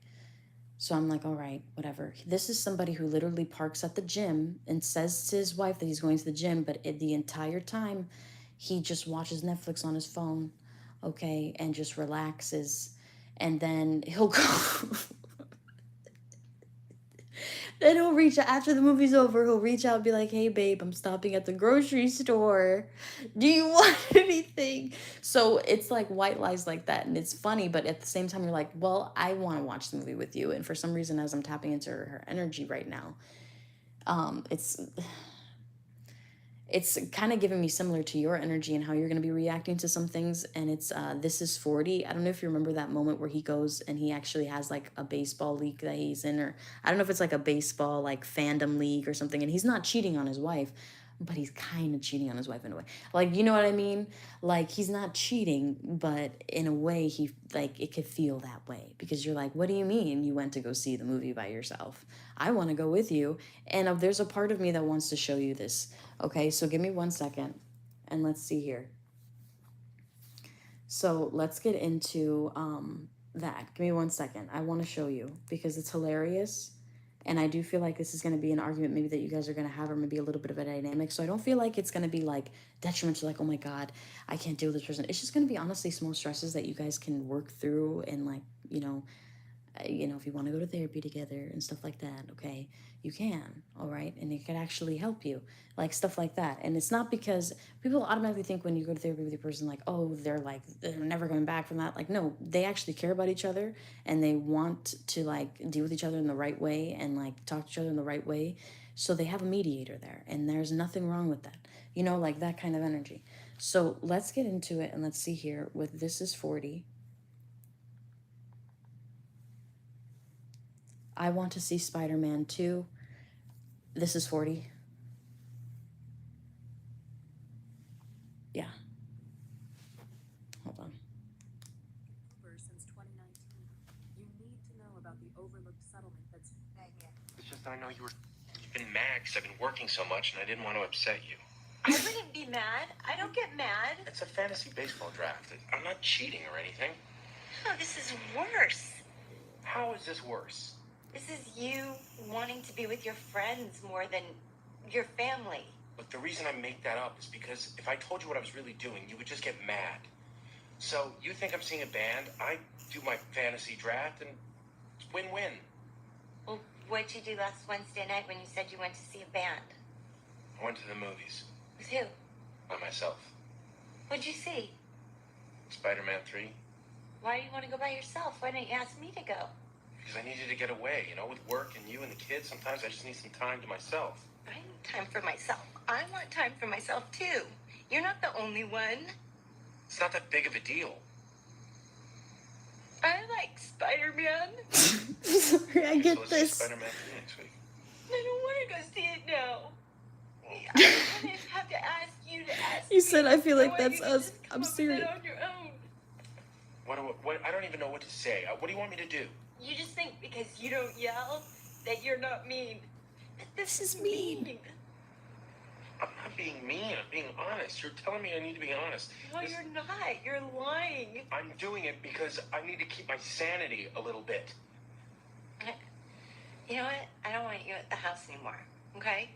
So I'm like, all right, whatever. This is somebody who literally parks at the gym and says to his wife that he's going to the gym, but the entire time he just watches Netflix on his phone, okay, and just relaxes. And then he'll go. Then he'll reach out after the movie's over. He'll reach out and be like, "Hey, babe, I'm stopping at the grocery store. Do you want anything?" So it's like white lies like that, and it's funny, but at the same time, you're like, "Well, I want to watch the movie with you." And for some reason, as I'm tapping into her energy right now, it's kind of giving me similar to your energy and how you're going to be reacting to some things. And it's This is 40. I don't know if you remember that moment where he goes and he actually has like a baseball league that he's in, or I don't know if it's like a baseball like fandom league or something, and he's not cheating on his wife, but he's kind of cheating on his wife in a way. Like, you know what I mean? Like, he's not cheating, but in a way he like it could feel that way, because you're like, what do you mean you went to go see the movie by yourself? I want to go with you. And there's a part of me that wants to show you this. Okay, so give me 1 second and let's see here. So let's get into that. Give me 1 second. I want to show you because it's hilarious. And I do feel like this is going to be an argument maybe that you guys are going to have, or maybe a little bit of a dynamic. So I don't feel like it's going to be like detrimental, like, oh my God, I can't deal with this person. It's just going to be honestly small stresses that you guys can work through and, like, if you want to go to therapy together and stuff like that, okay, you can, all right, and it could actually help you, like stuff like that. And it's not because people automatically think when you go to therapy with your person, like, oh, they're never coming back from that. Like, no, they actually care about each other and they want to like deal with each other in the right way and like talk to each other in the right way. So they have a mediator there, and there's nothing wrong with that, like that kind of energy. So let's get into it and let's see here with this is 40. I want to see Spider-Man 2. This is 40. Yeah. Hold on. Since 2019. You need to know about the overlooked settlement that's It's just I know you've been mad because I've been working so much and I didn't want to upset you. I wouldn't be mad. I don't get mad. It's a fantasy baseball draft. I'm not cheating or anything. No, this is worse. How is this worse? This is you wanting to be with your friends more than your family. But the reason I make that up is because if I told you what I was really doing, you would just get mad. So you think I'm seeing a band, I do my fantasy draft, and it's win-win. Well, what'd you do last Wednesday night when you said you went to see a band? I went to the movies. With who? By myself. What'd you see? Spider-Man 3. Why do you want to go by yourself? Why didn't you ask me to go? Because I needed to get away, with work and you and the kids. Sometimes I just need some time to myself. I need time for myself. I want time for myself, too. You're not the only one. It's not that big of a deal. I like Spider-Man. Sorry, I get So let's this. see Spider-Man 3 next week. I don't want to go see it now. I don't have to ask you to ask You said me. I feel like want you that's to us. just come I'm up with serious. it on your own. I don't even know what to say. What do you want me to do? You just think because you don't yell that you're not mean. But this is mean. I'm not being mean. I'm being honest. You're telling me I need to be honest. No, you're not. You're lying. I'm doing it because I need to keep my sanity a little bit. You know what? I don't want you at the house anymore. Okay?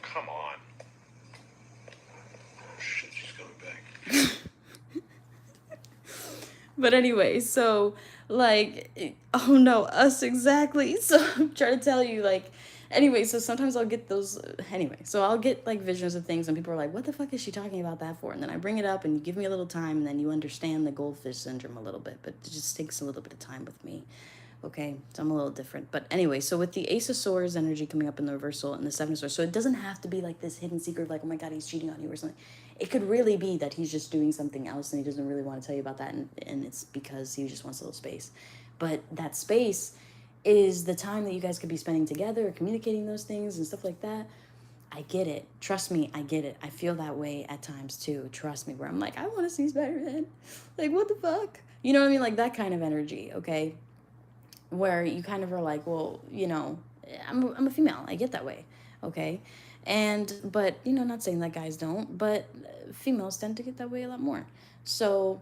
Come on. Oh, shit, she's coming back. But anyway, so like, oh no, us exactly. So I'm trying to tell you, like, anyway, so sometimes I'll get those, anyway, so I'll get like visions of things and people are like, what the fuck is she talking about that for? And then I bring it up and you give me a little time and then you understand the goldfish syndrome a little bit, but it just takes a little bit of time with me. Okay, so I'm a little different. But anyway, so with the Ace of Swords energy coming up in the reversal and the Seven of Swords, so it doesn't have to be like this hidden secret, like, oh my God, he's cheating on you or something. It could really be that he's just doing something else and he doesn't really want to tell you about that, and it's because he just wants a little space. But that space is the time that you guys could be spending together, communicating those things and stuff like that. I get it. Trust me, I get it. I feel that way at times too. Trust me, where I'm like, I want to see Spider-Man. Like, what the fuck? You know what I mean? Like that kind of energy, okay? Where you kind of are like, well, I'm a female. I get that way, okay? But, not saying that guys don't, but females tend to get that way a lot more. So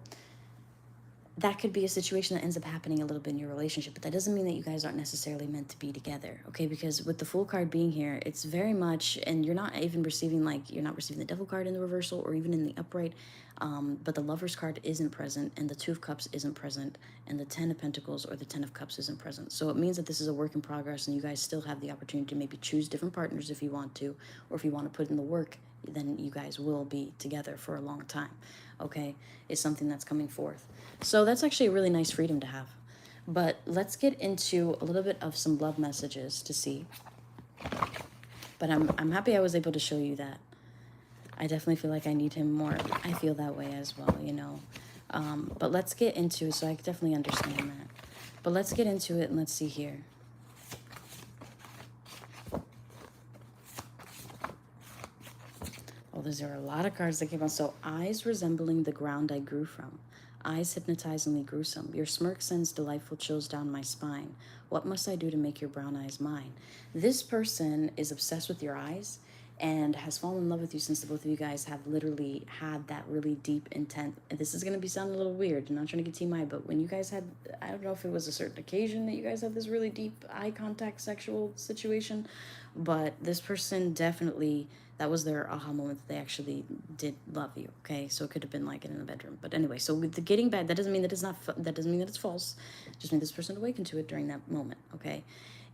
that could be a situation that ends up happening a little bit in your relationship, but that doesn't mean that you guys aren't necessarily meant to be together, okay? Because with the Fool card being here, it's very much, and you're not even receiving, you're not receiving the Devil card in the reversal or even in the upright, but the Lover's card isn't present, and the Two of Cups isn't present, and the Ten of Pentacles or the Ten of Cups isn't present. So it means that this is a work in progress, and you guys still have the opportunity to maybe choose different partners if you want to, or if you want to put in the work, then you guys will be together for a long time, okay? It's something that's coming forth. So that's actually a really nice freedom to have. But let's get into a little bit of some love messages to see. But I'm happy I was able to show you that. I definitely feel like I need him more. I feel that way as well, But let's get into it, so I definitely understand that. But let's get into it and let's see here. Oh, there are a lot of cards that came out. So, eyes resembling the ground I grew from. Eyes hypnotizingly gruesome. Your smirk sends delightful chills down my spine. What must I do to make your brown eyes mine? This person is obsessed with your eyes, and has fallen in love with you since the both of you guys have literally had that really deep intent. And this is going to be sounding a little weird. I'm not trying to get TMI, but when you guys had, I don't know if it was a certain occasion that you guys had this really deep eye contact sexual situation, but this person definitely, that was their aha moment that they actually did love you. Okay, so it could have been like in the bedroom, but anyway, so with the getting back, that doesn't mean that it's not, that doesn't mean that it's false. Just mean this person awakened to it during that moment. Okay,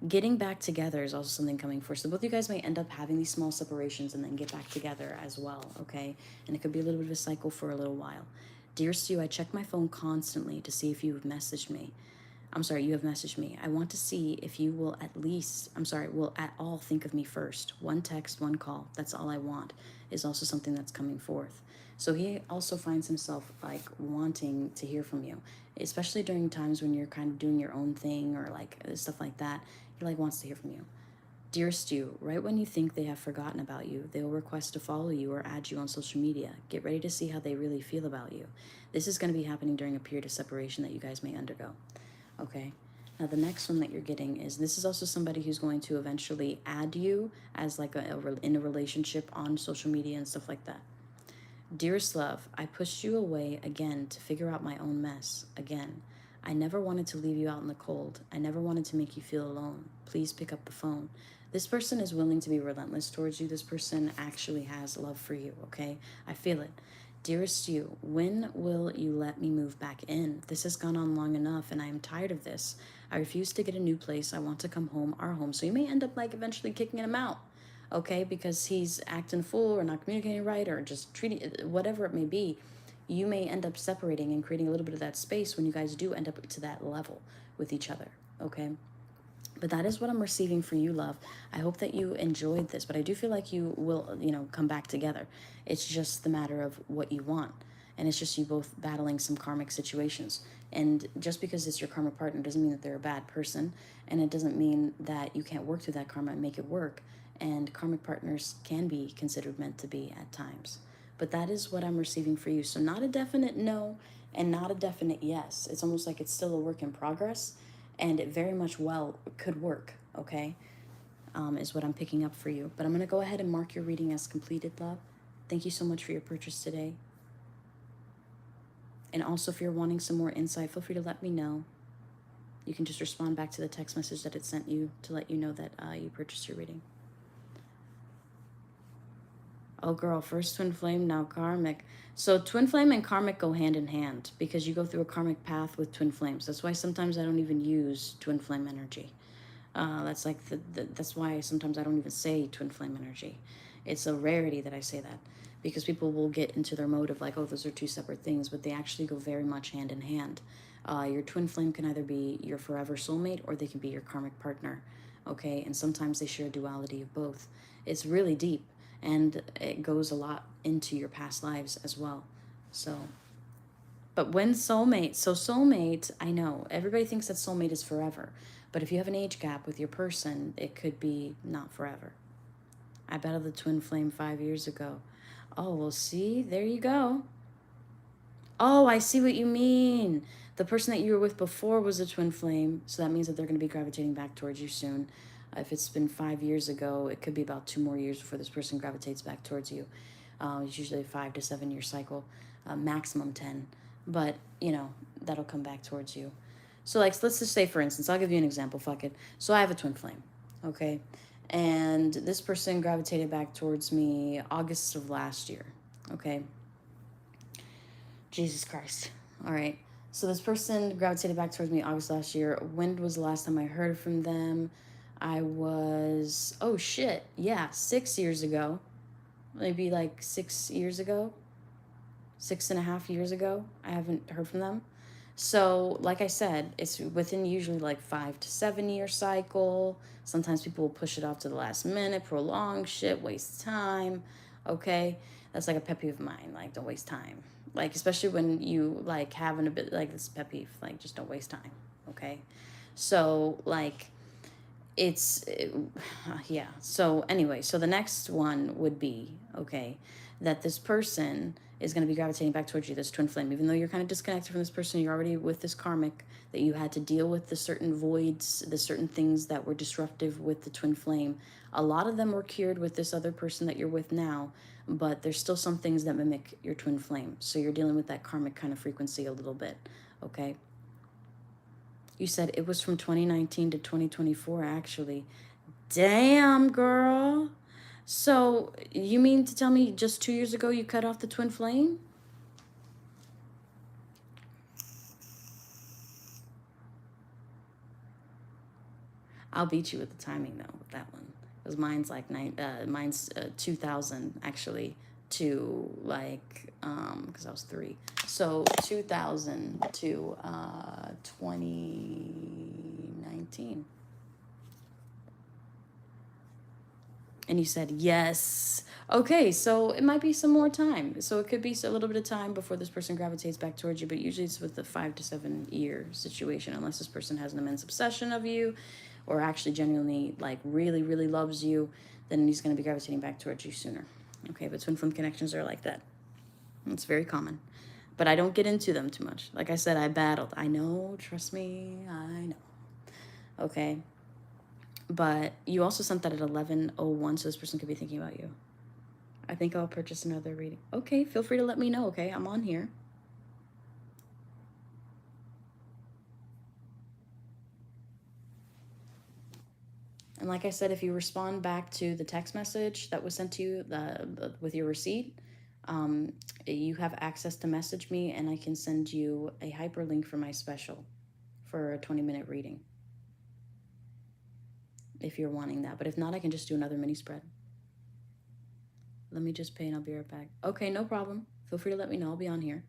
getting back together is also something coming first. So both of you guys may end up having these small separations and then get back together as well. Okay, and it could be a little bit of a cycle for a little while. Dear Stu, I check my phone constantly to see if you've messaged me. I'm sorry, you have messaged me. I want to see if you will at least, will at all think of me first. One text, one call. That's all I want, is also something that's coming forth. So he also finds himself like wanting to hear from you, especially during times when you're kind of doing your own thing or like stuff like that. He like wants to hear from you. Dear Stu, right when you think they have forgotten about you, they will request to follow you or add you on social media. Get ready to see how they really feel about you. This is going to be happening during a period of separation that you guys may undergo. Okay. Now the next one that you're getting is, this is also somebody who's going to eventually add you as like in a relationship on social media and stuff like that. Dearest love, I pushed you away again to figure out my own mess again. I never wanted to leave you out in the cold. I never wanted to make you feel alone. Please pick up the phone. This person is willing to be relentless towards you. This person actually has love for you, okay? I feel it. Dearest you, when will you let me move back in? This has gone on long enough and I am tired of this. I refuse to get a new place. I want to come home, our home. So you may end up like eventually kicking him out, okay? Because he's acting fool or not communicating right or just treating, whatever it may be. You may end up separating and creating a little bit of that space when you guys do end up to that level with each other, okay? But that is what I'm receiving for you, love. I hope that you enjoyed this, but I do feel like you will, come back together. It's just the matter of what you want. And it's just you both battling some karmic situations. And just because it's your karmic partner doesn't mean that they're a bad person. And it doesn't mean that you can't work through that karma and make it work. And karmic partners can be considered meant to be at times. But that is what I'm receiving for you. So not a definite no and not a definite yes. It's almost like it's still a work in progress. And it very much well could work, okay, is what I'm picking up for you. But I'm going to go ahead and mark your reading as completed, love. Thank you so much for your purchase today. And also, if you're wanting some more insight, feel free to let me know. You can just respond back to the text message that it sent you to let you know that you purchased your reading. Oh, girl, first twin flame, now karmic. So twin flame and karmic go hand in hand because you go through a karmic path with twin flames. That's why sometimes I don't even use twin flame energy. That's like that's why sometimes I don't even say twin flame energy. It's a rarity that I say that because people will get into their mode of like, oh, those are two separate things, but they actually go very much hand in hand. Your twin flame can either be your forever soulmate or they can be your karmic partner, okay? And sometimes they share a duality of both. It's really deep. And it goes a lot into your past lives as well. So, but when soulmate, I know, everybody thinks that soulmate is forever. But if you have an age gap with your person, it could be not forever. I battled the twin flame 5 years ago. Oh, well, see, there you go. Oh, I see what you mean. The person that you were with before was a twin flame. So that means that they're going to be gravitating back towards you soon. If it's been 5 years ago, it could be about 2 more years before this person gravitates back towards you. It's usually a 5 to 7 year cycle, maximum 10. But, that'll come back towards you. So, like, let's just say, for instance, I'll give you an example. Fuck it. So I have a twin flame, okay? And this person gravitated back towards me August of last year, okay? Jesus Christ. All right. So this person gravitated back towards me August last year. When was the last time I heard from them? I was, 6 years ago. Maybe like 6 years ago. 6.5 years ago. I haven't heard from them. So, like I said, it's within usually like 5 to 7 year cycle. Sometimes people will push it off to the last minute, prolong shit, waste time. Okay? That's like a pet peeve of mine. Like, don't waste time. Like, especially when you like having a bit like this pet peeve. Like, just don't waste time. Okay? So, like, it's yeah. So anyway, so the next one would be, okay, that this person is going to be gravitating back towards you, this twin flame, even though you're kind of disconnected from this person, you're already with this karmic, that you had to deal with the certain voids, the certain things that were disruptive with the twin flame. A lot of them were cured with this other person that you're with now, but there's still some things that mimic your twin flame, so you're dealing with that karmic kind of frequency a little bit. Okay, you said it was from 2019 to 2024, actually. Damn, girl. So you mean to tell me just 2 years ago you cut off the twin flame? I'll beat you with the timing though with that one, because mine's like mine's 2000 actually to like because I was 3, so 2000 to 2019. And you said yes. Okay, so it might be some more time. So it could be a little bit of time before this person gravitates back towards you, but usually it's with the 5 to 7 year situation, unless this person has an immense obsession of you or actually genuinely like really, really loves you, then he's going to be gravitating back towards you sooner. Okay, but twin flame connections are like that. It's very common. But I don't get into them too much. Like I said, I battled. I know, trust me, I know. Okay. But you also sent that at 11:01, so this person could be thinking about you. I think I'll purchase another reading. Okay, feel free to let me know, okay? I'm on here. And like I said, if you respond back to the text message that was sent to you with your receipt, you have access to message me, and I can send you a hyperlink for my special for a 20-minute reading if you're wanting that. But if not, I can just do another mini spread. Let me just pay and I'll be right back. Okay, no problem. Feel free to let me know. I'll be on here.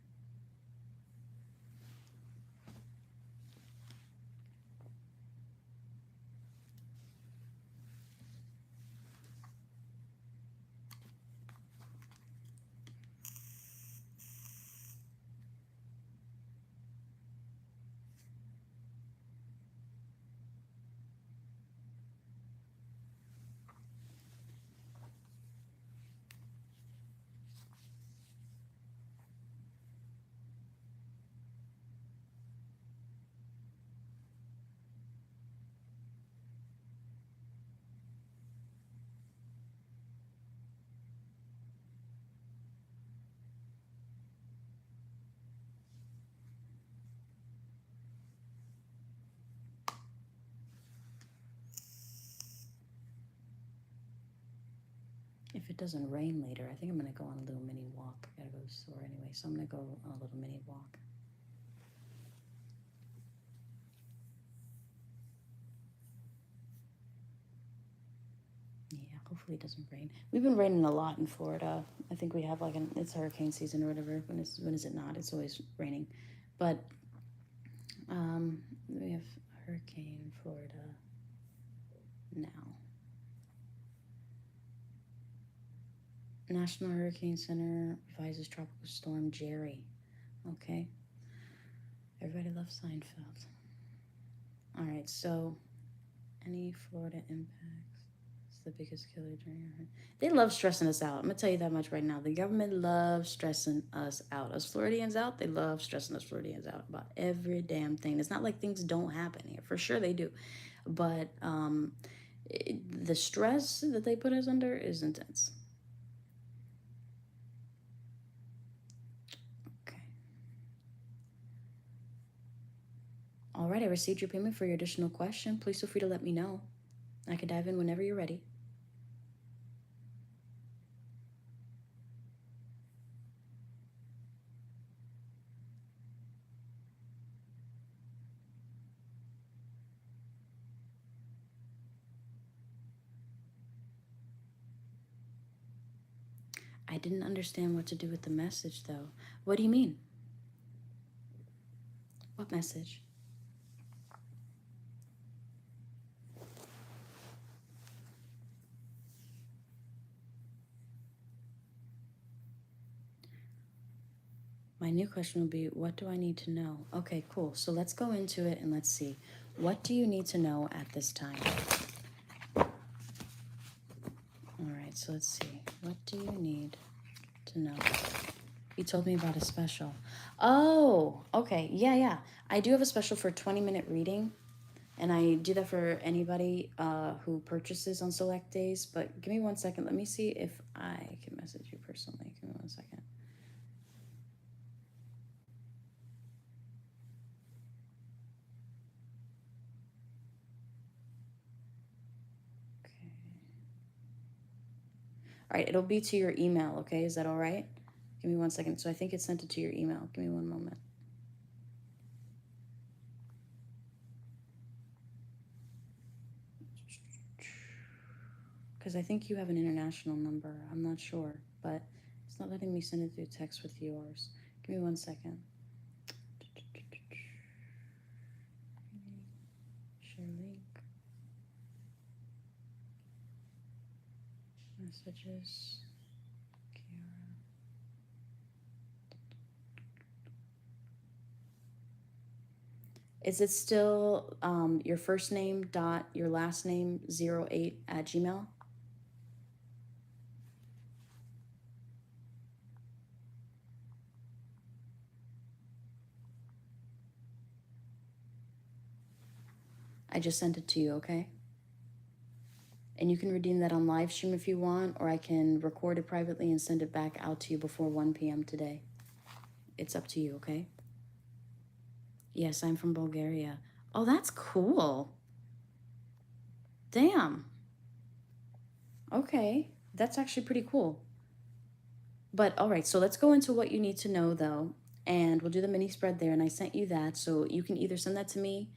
If it doesn't rain later, I think I'm going to go on a little mini walk. I gotta go to the store anyway, so I'm going to go on a little mini walk. Yeah, hopefully it doesn't rain. We've been raining a lot in Florida. I think we have like it's hurricane season or whatever. When is it not? It's always raining. But we have a hurricane in Florida now. National Hurricane Center advises Tropical Storm Jerry. Okay. Everybody loves Seinfeld. All right, so any Florida impacts? It's the biggest killer during your. They love stressing us out. I'm gonna tell you that much right now. The government loves stressing us out. Us Floridians out, they love stressing us Floridians out about every damn thing. It's not like things don't happen here. For sure they do. But the stress that they put us under is intense. All right, I received your payment for your additional question. Please feel free to let me know. I can dive in whenever you're ready. I didn't understand what to do with the message, though. What do you mean? What message? My new question will be, what do I need to know? Okay, cool. So let's go into it and let's see. What do you need to know at this time? All right, so let's see. What do you need to know? You told me about a special. Oh, okay. Yeah. I do have a special for a 20-minute reading. And I do that for anybody who purchases on select days. But give me 1 second. Let me see if I can message you personally. Give me 1 second. Okay. All right, it'll be to your email, okay? Is that all right? Give me 1 second. So I think it sent it to your email. Give me one moment. Because I think you have an international number. I'm not sure, but it's not letting me send it through text with yours. Give me 1 second. Share link. Messages. Kiara. Is it still your first name dot your last name 08 at Gmail? I just sent it to you, okay? And you can redeem that on live stream if you want, or I can record it privately and send it back out to you before 1 p.m. today. It's up to you, okay? Yes, I'm from Bulgaria. Oh, that's cool. Damn. Okay, that's actually pretty cool. But all right, so let's go into what you need to know though, and we'll do the mini spread there. And I sent you that, so you can either send that to me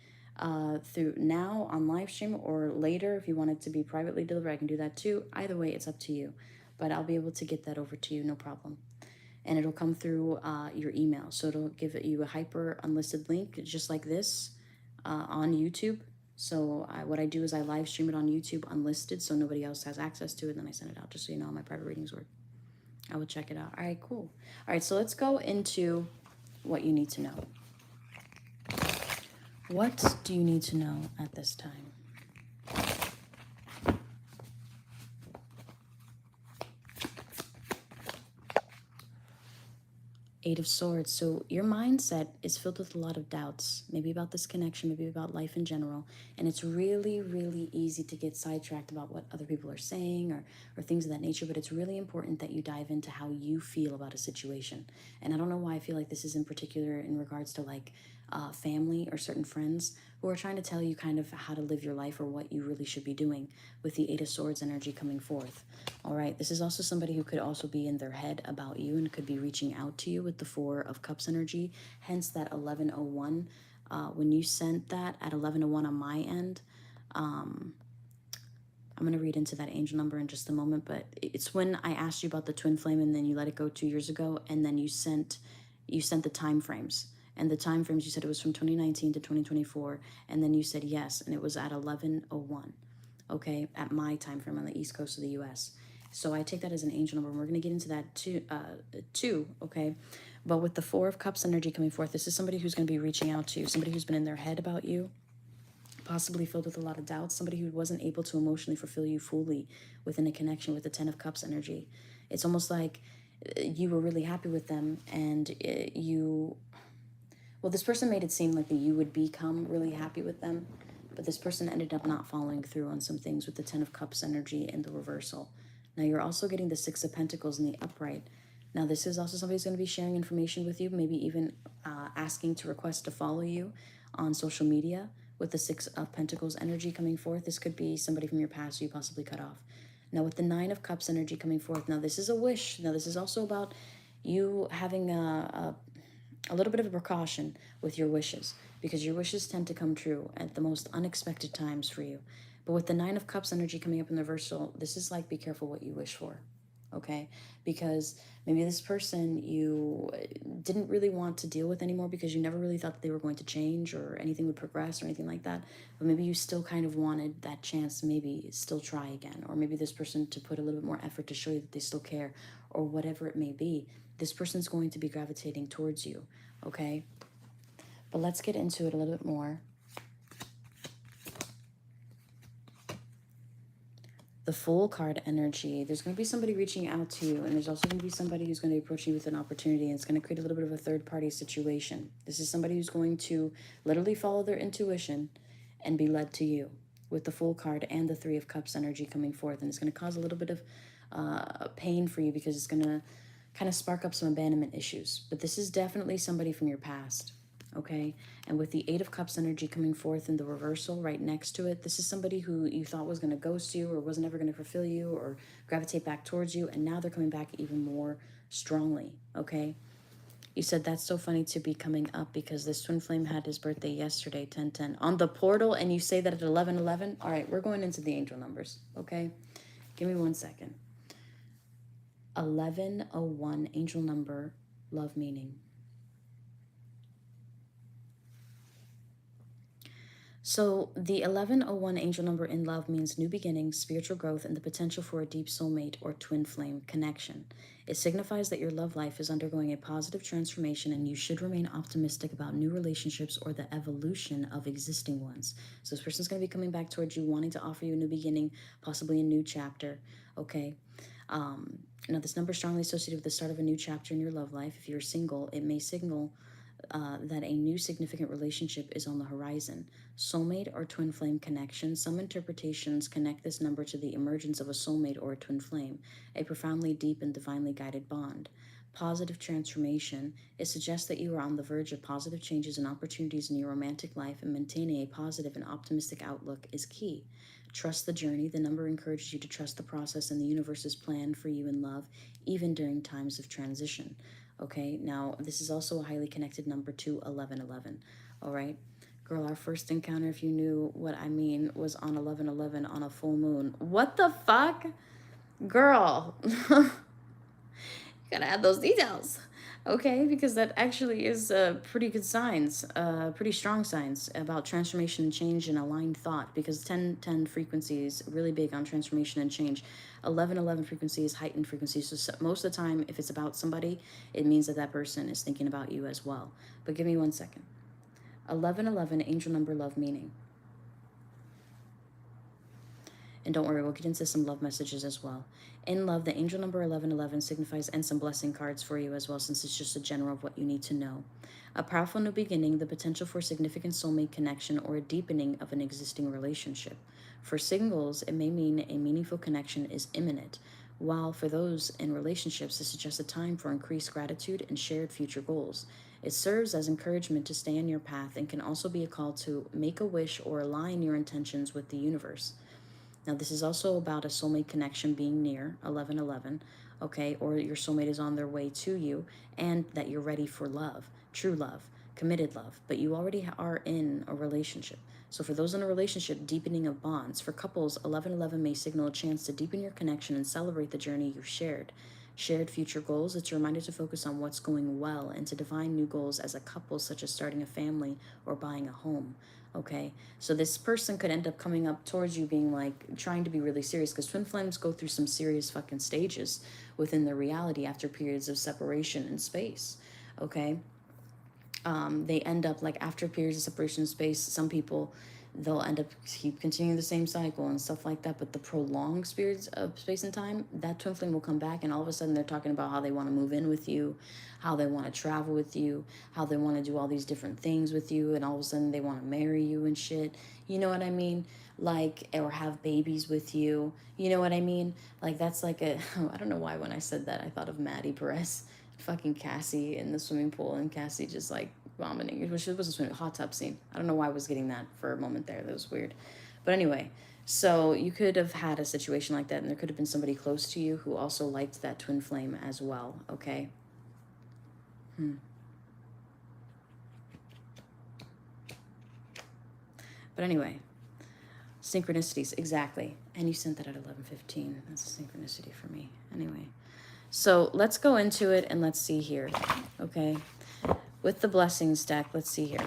through now on live stream or later if you want it to be privately delivered. I can do that too. Either way, it's up to you. But I'll be able to get that over to you, no problem. And it'll come through your email. So it'll give you a hyper unlisted link, just like this, on YouTube. So what I do is I live stream it on YouTube unlisted, so nobody else has access to it. And then I send it out, just so you know how my private readings work. I will check it out. All right, cool. All right, so let's go into what you need to know. What do you need to know at this time? Eight of Swords. So your mindset is filled with a lot of doubts, maybe about this connection, maybe about life in general. And it's really, really easy to get sidetracked about what other people are saying or things of that nature. But it's really important that you dive into how you feel about a situation. And I don't know why I feel like this is in particular in regards to like family or certain friends who are trying to tell you kind of how to live your life or what you really should be doing with the Eight of Swords energy coming forth. All right, this is also somebody who could also be in their head about you and could be reaching out to you with the Four of Cups energy, hence that 1101. When you sent that at 1101 on my end, I'm going to read into that angel number in just a moment, but it's when I asked you about the twin flame and then you let it go 2 years ago, and then you sent the time frames. And the time frames, you said it was from 2019 to 2024, and then you said yes, and it was at 1101, okay, at my time frame on the east coast of the US. So I take that as an angel number, and we're going to get into that too, okay? But with the Four of Cups energy coming forth, this is somebody who's going to be reaching out to you, somebody who's been in their head about you, possibly filled with a lot of doubts, somebody who wasn't able to emotionally fulfill you fully within a connection with the Ten of Cups energy. It's almost like you were really happy with them, and this person made it seem like that you would become really happy with them, but this person ended up not following through on some things with the Ten of Cups energy in the reversal. Now you're also getting the Six of Pentacles in the upright. Now this is also somebody who's going to be sharing information with you, maybe even asking to request to follow you on social media with the Six of Pentacles energy coming forth. This could be somebody from your past who you possibly cut off. Now with the Nine of Cups energy coming forth, now this is a wish. Now this is also about you having a little bit of a precaution with your wishes, because your wishes tend to come true at the most unexpected times for you. But with the Nine of Cups energy coming up in the reversal, this is like, be careful what you wish for, okay? Because maybe this person you didn't really want to deal with anymore because you never really thought that they were going to change or anything would progress or anything like that. But maybe you still kind of wanted that chance to maybe still try again, or maybe this person to put a little bit more effort to show you that they still care, or whatever it may be. This person's going to be gravitating towards you, okay? But let's get into it a little bit more. The Fool card energy. There's going to be somebody reaching out to you, and there's also going to be somebody who's going to approach you with an opportunity, and it's going to create a little bit of a third-party situation. This is somebody who's going to literally follow their intuition and be led to you with the Fool card and the Three of Cups energy coming forth, and it's going to cause a little bit of pain for you because it's going to kind of spark up some abandonment issues. But this is definitely somebody from your past. Okay, and with the Eight of Cups energy coming forth in the reversal right next to it, this is somebody who you thought was going to ghost you or was never going to fulfill you or gravitate back towards you, and now they're coming back even more strongly. Okay, you said that's so funny to be coming up because this twin flame had his birthday yesterday, 10/10 on the portal, and you say that at 11/11. All right, we're going into the angel numbers. Okay, give me 1 second. 1101 angel number, love meaning. So the 1101 angel number in love means new beginnings, spiritual growth, and the potential for a deep soulmate or twin flame connection. It signifies that your love life is undergoing a positive transformation and you should remain optimistic about new relationships or the evolution of existing ones. So this person's going to be coming back towards you, wanting to offer you a new beginning, possibly a new chapter, okay? Now this number is strongly associated with the start of a new chapter in your love life. If you're single, it may signal that a new significant relationship is on the horizon. Soulmate or twin flame connection. Some interpretations connect this number to the emergence of a soulmate or a twin flame, a profoundly deep and divinely guided bond. Positive transformation. It suggests that you are on the verge of positive changes and opportunities in your romantic life, and maintaining a positive and optimistic outlook is key. Trust the journey. The number encourages you to trust the process and the universe's plan for you in love, even during times of transition. Okay, now this is also a highly connected number to 1111. All right, girl, our first encounter, if you knew what I mean, was on 11/11 on a full moon. What the fuck, girl? You gotta add those details, okay? Because that actually is pretty good signs, pretty strong signs about transformation and change and aligned thought. Because 1010 frequency is really big on transformation and change. 1111 frequency is heightened frequency. So most of the time, if it's about somebody, it means that that person is thinking about you as well. But give me 1 second. 1111 angel number, love meaning. And don't worry, we'll get into some love messages as well. In love, the angel number 1111 signifies, and some blessing cards for you as well, since it's just a general of what you need to know. A powerful new beginning, the potential for significant soulmate connection, or a deepening of an existing relationship. For singles, it may mean a meaningful connection is imminent, while for those in relationships, this suggests a time for increased gratitude and shared future goals. It serves as encouragement to stay on your path and can also be a call to make a wish or align your intentions with the universe. Now, this is also about a soulmate connection being near, 1111, okay, or your soulmate is on their way to you, and that you're ready for love, true love, committed love, but you already are in a relationship. So for those in a relationship, deepening of bonds. For couples, 1111 may signal a chance to deepen your connection and celebrate the journey you've shared. Shared future goals, it's a reminder to focus on what's going well and to define new goals as a couple, such as starting a family or buying a home. Okay, so this person could end up coming up towards you being like, trying to be really serious, because twin flames go through some serious fucking stages within their reality after periods of separation in space. Okay, they end up like after periods of separation in space, some people, they'll end up keep continuing the same cycle and stuff like that. But the prolonged periods of space and time, that twin flame will come back, and all of a sudden they're talking about how they want to move in with you, how they want to travel with you, how they want to do all these different things with you, and all of a sudden they want to marry you and shit. You know what I mean? Like, or have babies with you. You know what I mean? Like, that's like a, I don't know why when I said that I thought of Maddie Perez, fucking Cassie in the swimming pool, and Cassie just like vomiting. It wasn't swimming, hot tub scene. I don't know why I was getting that for a moment there. That was weird. But anyway, so you could have had a situation like that, and there could have been somebody close to you who also liked that twin flame as well, okay? But anyway, synchronicities, exactly. And you sent that at 11:15. That's a synchronicity for me. Anyway, so let's go into it and let's see here, okay? With the blessings deck, let's see here.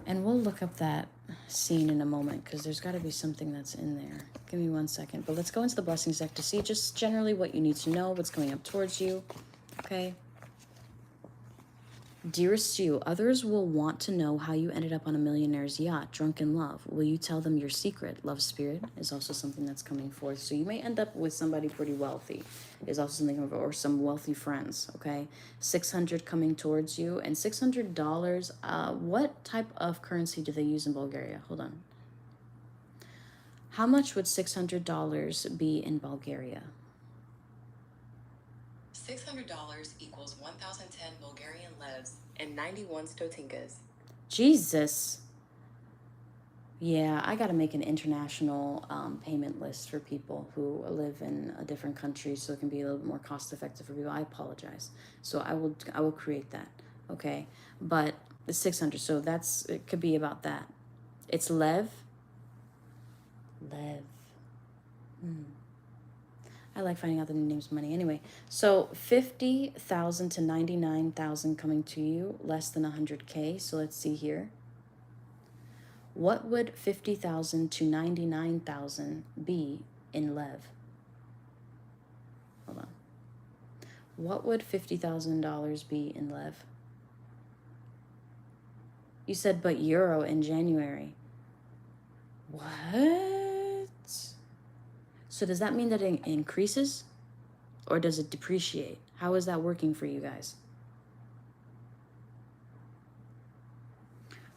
And we'll look up that scene in a moment, because there's got to be something that's in there. Give me 1 second. But let's go into the blessings deck to see just generally what you need to know, what's going up towards you, okay? Dearest you, others will want to know how you ended up on a millionaire's yacht, drunk in love. Will you tell them your secret? Love spirit is also something that's coming forth. So you may end up with somebody pretty wealthy. Is also something, or some wealthy friends, okay? 600 coming towards you, and $600. What type of currency do they use in Bulgaria? Hold on. How much would $600 be in Bulgaria? $600 equals 1,010 Bulgarian levs and 91 stotinkas. Jesus. Yeah, I got to make an international payment list for people who live in a different country so it can be a little bit more cost effective for people. I apologize. So I will create that. Okay. But the 600, so it could be about that. It's Lev. I like finding out the new names of money. Anyway, so 50,000 to 99,000 coming to you, less than 100K. So let's see here. What would 50,000 to 99,000 be in Lev? Hold on. What would $50,000 be in Lev? You said but euro in January. What? So does that mean that it increases or does it depreciate? How is that working for you guys?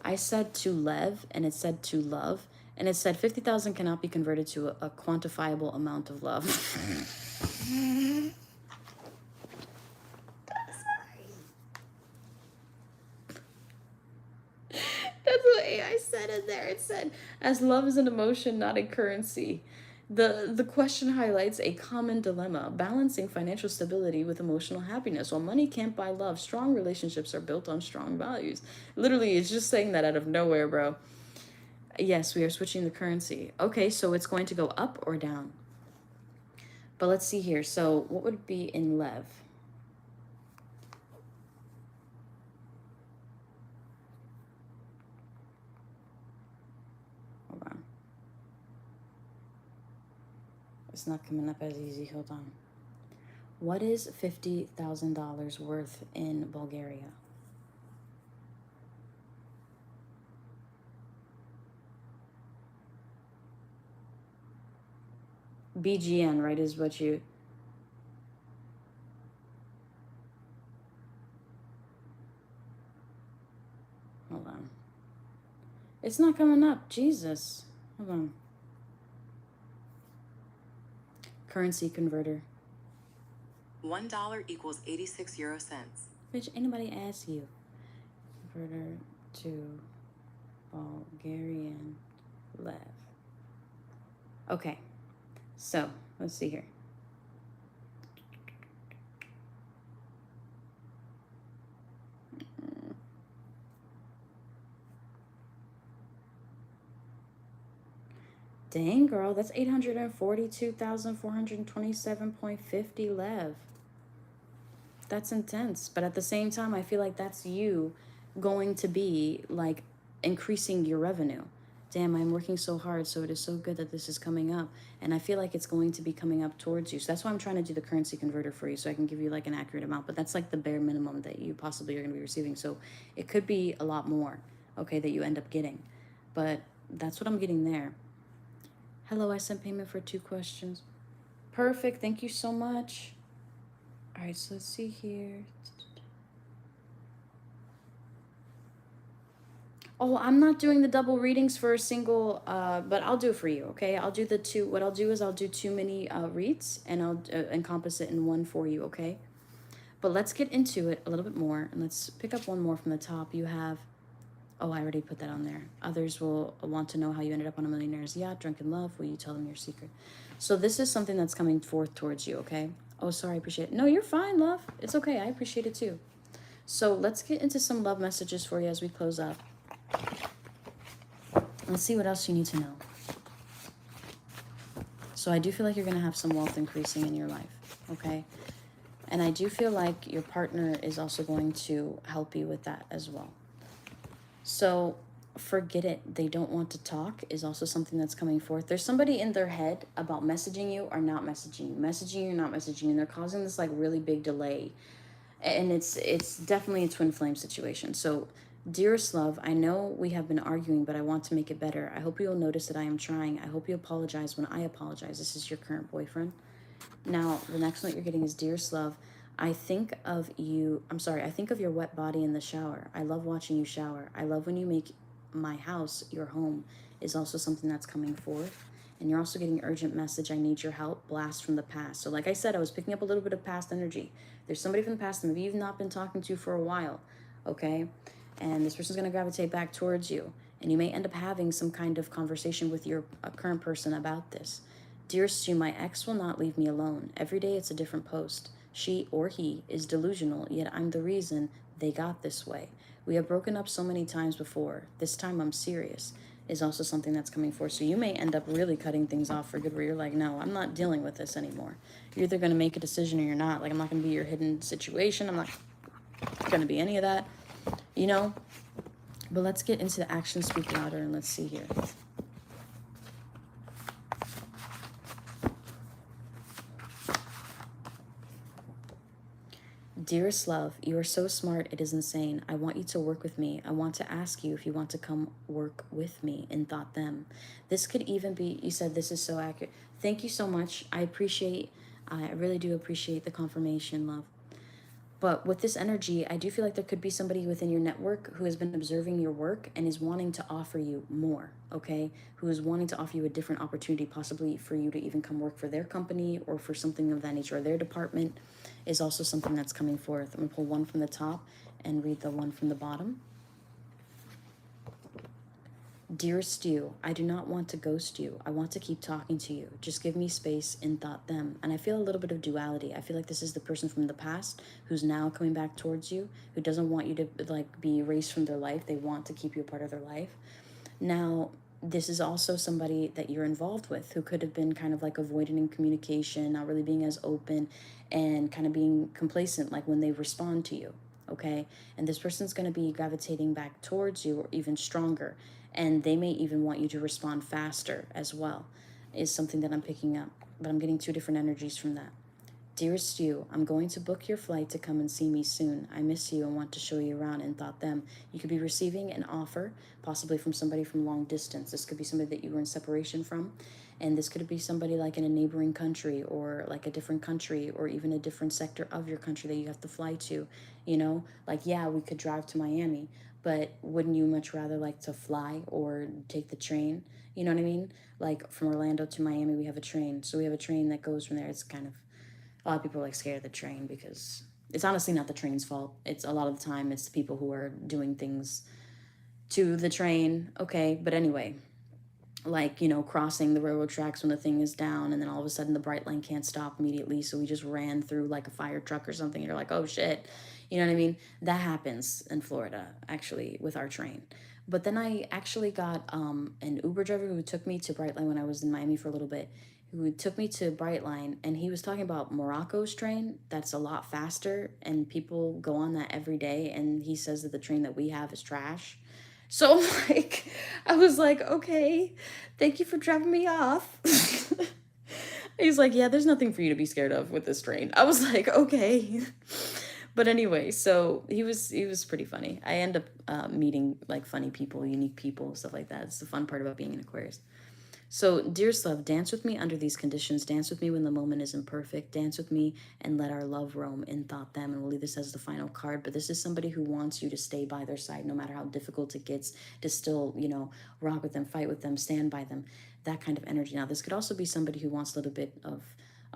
I said to Lev and it said to love, and it said 50,000 cannot be converted to a quantifiable amount of love. That's what AI said in there. It said, as love is an emotion, not a currency. The question highlights a common dilemma, balancing financial stability with emotional happiness. While money can't buy love, strong relationships are built on strong values. Literally, it's just saying that out of nowhere, bro. Yes, we are switching the currency. Okay, so it's going to go up or down. But let's see here. So what would it be in Lev? Hold on. It's not coming up as easy. Hold on. What is $50,000 worth in Bulgaria? BGN, right, is what you... Hold on. It's not coming up. Jesus. Hold on. Currency converter. $1 equals 86 euro cents. Bitch, anybody ask you? Converter to Bulgarian lev. Okay. So, let's see here. Dang, girl, that's 842,427.50 lev. That's intense. But at the same time, I feel like that's you going to be, like, increasing your revenue. Damn, I'm working so hard, so it is so good that this is coming up. And I feel like it's going to be coming up towards you. So that's why I'm trying to do the currency converter for you, so I can give you, like, an accurate amount. But that's, like, the bare minimum that you possibly are going to be receiving. So it could be a lot more, okay, that you end up getting. But that's what I'm getting there. Hello, I sent payment for 2 questions. Perfect. Thank you so much. All right, so let's see here. Oh, I'm not doing the double readings for a single, but I'll do it for you, okay? I'll do the 2. What I'll do is I'll do 2 mini reads, and I'll encompass it in one for you, okay? But let's get into it a little bit more, and let's pick up one more from the top. You have... Oh, I already put that on there. Others will want to know how you ended up on a millionaire's yacht, drunk in love. Will you tell them your secret? So this is something that's coming forth towards you, okay? Oh, sorry, I appreciate it. No, you're fine, love. It's okay. I appreciate it too. So let's get into some love messages for you as we close up. Let's see what else you need to know. So I do feel like you're going to have some wealth increasing in your life, okay? And I do feel like your partner is also going to help you with that as well. So forget it. They don't want to talk is also something that's coming forth. There's somebody in their head about messaging you or not messaging you. Messaging you or not messaging you. And they're causing this like really big delay. And it's definitely a twin flame situation. So, dearest love, I know we have been arguing, but I want to make it better. I hope you'll notice that I am trying. I hope you apologize when I apologize. This is your current boyfriend. Now, the next note you're getting is, dearest love, I think of you. I'm sorry. I think of your wet body in the shower. I love watching you shower. I love when you make my house your home, is also something that's coming forth. And you're also getting urgent message. I need your help. Blast from the past. So like I said, I was picking up a little bit of past energy. There's somebody from the past that maybe you've not been talking to for a while. Okay. And this person's going to gravitate back towards you. And you may end up having some kind of conversation with your current person about this. Dearest Stu, my ex will not leave me alone. Every day it's a different post. She or he is delusional, yet I'm the reason they got this way. We have broken up so many times before. This time I'm serious, is also something that's coming forth. So you may end up really cutting things off for good, where you're like, no, I'm not dealing with this anymore. You're either going to make a decision or you're not. Like, I'm not going to be your hidden situation. I'm not going to be any of that, you know? But let's get into the actions speak louder, and let's see here. Dearest love, you are so smart, it is insane. I want you to work with me. I want to ask you if you want to come work with me in Thought Them. This could even be, you said this is so accurate. Thank you so much. I really do appreciate the confirmation, love. But with this energy, I do feel like there could be somebody within your network who has been observing your work and is wanting to offer you more, okay? Who is wanting to offer you a different opportunity, possibly for you to even come work for their company or for something of that nature, or their department, is also something that's coming forth. I'm going to pull one from the top and read the one from the bottom. Dearest you, I do not want to ghost you. I want to keep talking to you. Just give me space in Thought Them. And I feel a little bit of duality. I feel like this is the person from the past who's now coming back towards you, who doesn't want you to like be erased from their life. They want to keep you a part of their life. Now, this is also somebody that you're involved with who could have been kind of like avoiding in communication, not really being as open, and kind of being complacent like when they respond to you. Okay, and this person's going to be gravitating back towards you, or even stronger, and they may even want you to respond faster as well, is something that I'm picking up. But I'm getting two different energies from that. Dearest you, I'm going to book your flight to come and see me soon. I miss you and want to show you around, and Thought Them. You could be receiving an offer, possibly from somebody from long distance. This could be somebody that you were in separation from. And this could be somebody like in a neighboring country, or like a different country, or even a different sector of your country that you have to fly to. You know, like, yeah, we could drive to Miami, but wouldn't you much rather like to fly or take the train? You know what I mean? Like from Orlando to Miami, we have a train. So we have a train that goes from there. It's kind of, a lot of people are like scared of the train because it's honestly not the train's fault. It's a lot of the time it's the people who are doing things to the train. Okay, but anyway, like, you know, crossing the railroad tracks when the thing is down, and then all of a sudden the bright line can't stop immediately, so we just ran through like a fire truck or something, and you're like, oh shit, you know what I mean? That happens in Florida, actually, with our train. But then I actually got an Uber driver who took me to Brightline when I was in Miami for a little bit, who took me to Brightline, and he was talking about Morocco's train that's a lot faster, and people go on that every day, and he says that the train that we have is trash. So like, I was like, okay, thank you for dropping me off. He's like, yeah, there's nothing for you to be scared of with this train. I was like, okay. But anyway, so he was pretty funny. I end up meeting like funny people, unique people, stuff like that. It's the fun part about being an Aquarius. So, dearest love, dance with me under these conditions. Dance with me when the moment isn't perfect. Dance with me and let our love roam in Thought Them. And we'll leave this as the final card. But this is somebody who wants you to stay by their side no matter how difficult it gets, to still, you know, rock with them, fight with them, stand by them. That kind of energy. Now, this could also be somebody who wants a little bit of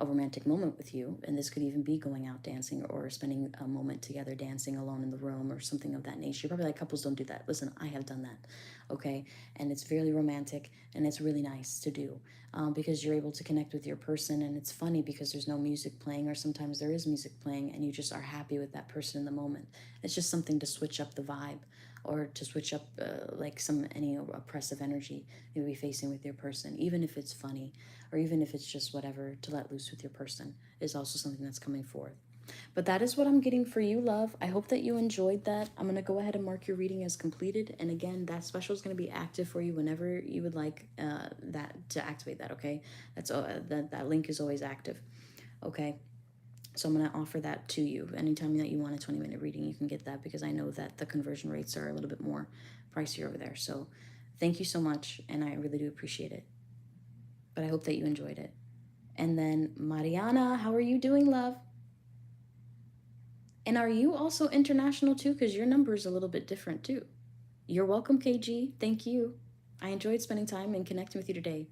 a romantic moment with you, and this could even be going out dancing or spending a moment together dancing alone in the room or something of that nature. You're probably like, couples don't do that. Listen, I have done that, okay? And it's very romantic, and it's really nice to do because you're able to connect with your person, and it's funny because there's no music playing, or sometimes there is music playing, and you just are happy with that person in the moment. It's just something to switch up the vibe, or to switch up like any oppressive energy you'll be facing with your person, even if it's funny, or even if it's just whatever, to let loose with your person is also something that's coming forth. But that is what I'm getting for you, love. I hope that you enjoyed that. I'm going to go ahead and mark your reading as completed. And again, that special is going to be active for you whenever you would like that to activate that, okay? That link is always active, okay? So I'm going to offer that to you. Anytime that you want a 20-minute reading, you can get that, because I know that the conversion rates are a little bit more pricier over there. So thank you so much, and I really do appreciate it. But I hope that you enjoyed it. And then Mariana, how are you doing, love? And are you also international too? Because your number is a little bit different too. You're welcome, KG. Thank you. I enjoyed spending time and connecting with you today.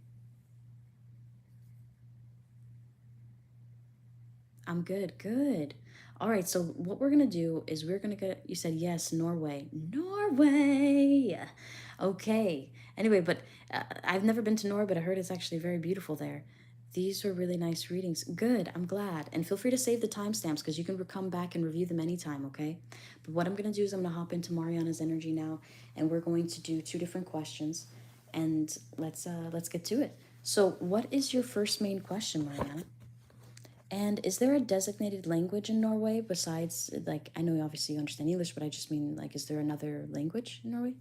I'm good. Good. All right. So what we're going to do is we're going to get, you said yes, Norway. Norway. Okay. Anyway, but I've never been to Norway, but I heard it's actually very beautiful there. These were really nice readings. Good. I'm glad. And feel free to save the timestamps, because you can come back and review them anytime, okay? But what I'm going to do is I'm going to hop into Mariana's energy now, and we're going to do 2 different questions, and let's get to it. So what is your first main question, Mariana? And is there a designated language in Norway besides, like, I know obviously you understand English, but I just mean, like, is there another language in Norway?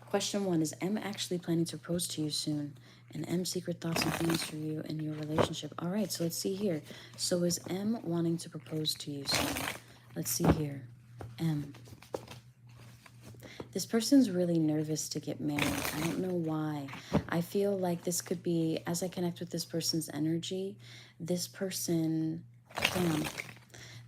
Question 1, is M actually planning to propose to you soon? And M, secret thoughts and feelings for you and your relationship. All right, so let's see here. So is M wanting to propose to you soon? Let's see here. M. This person's really nervous to get married. I don't know why. I feel like this could be, as I connect with this person's energy, this person,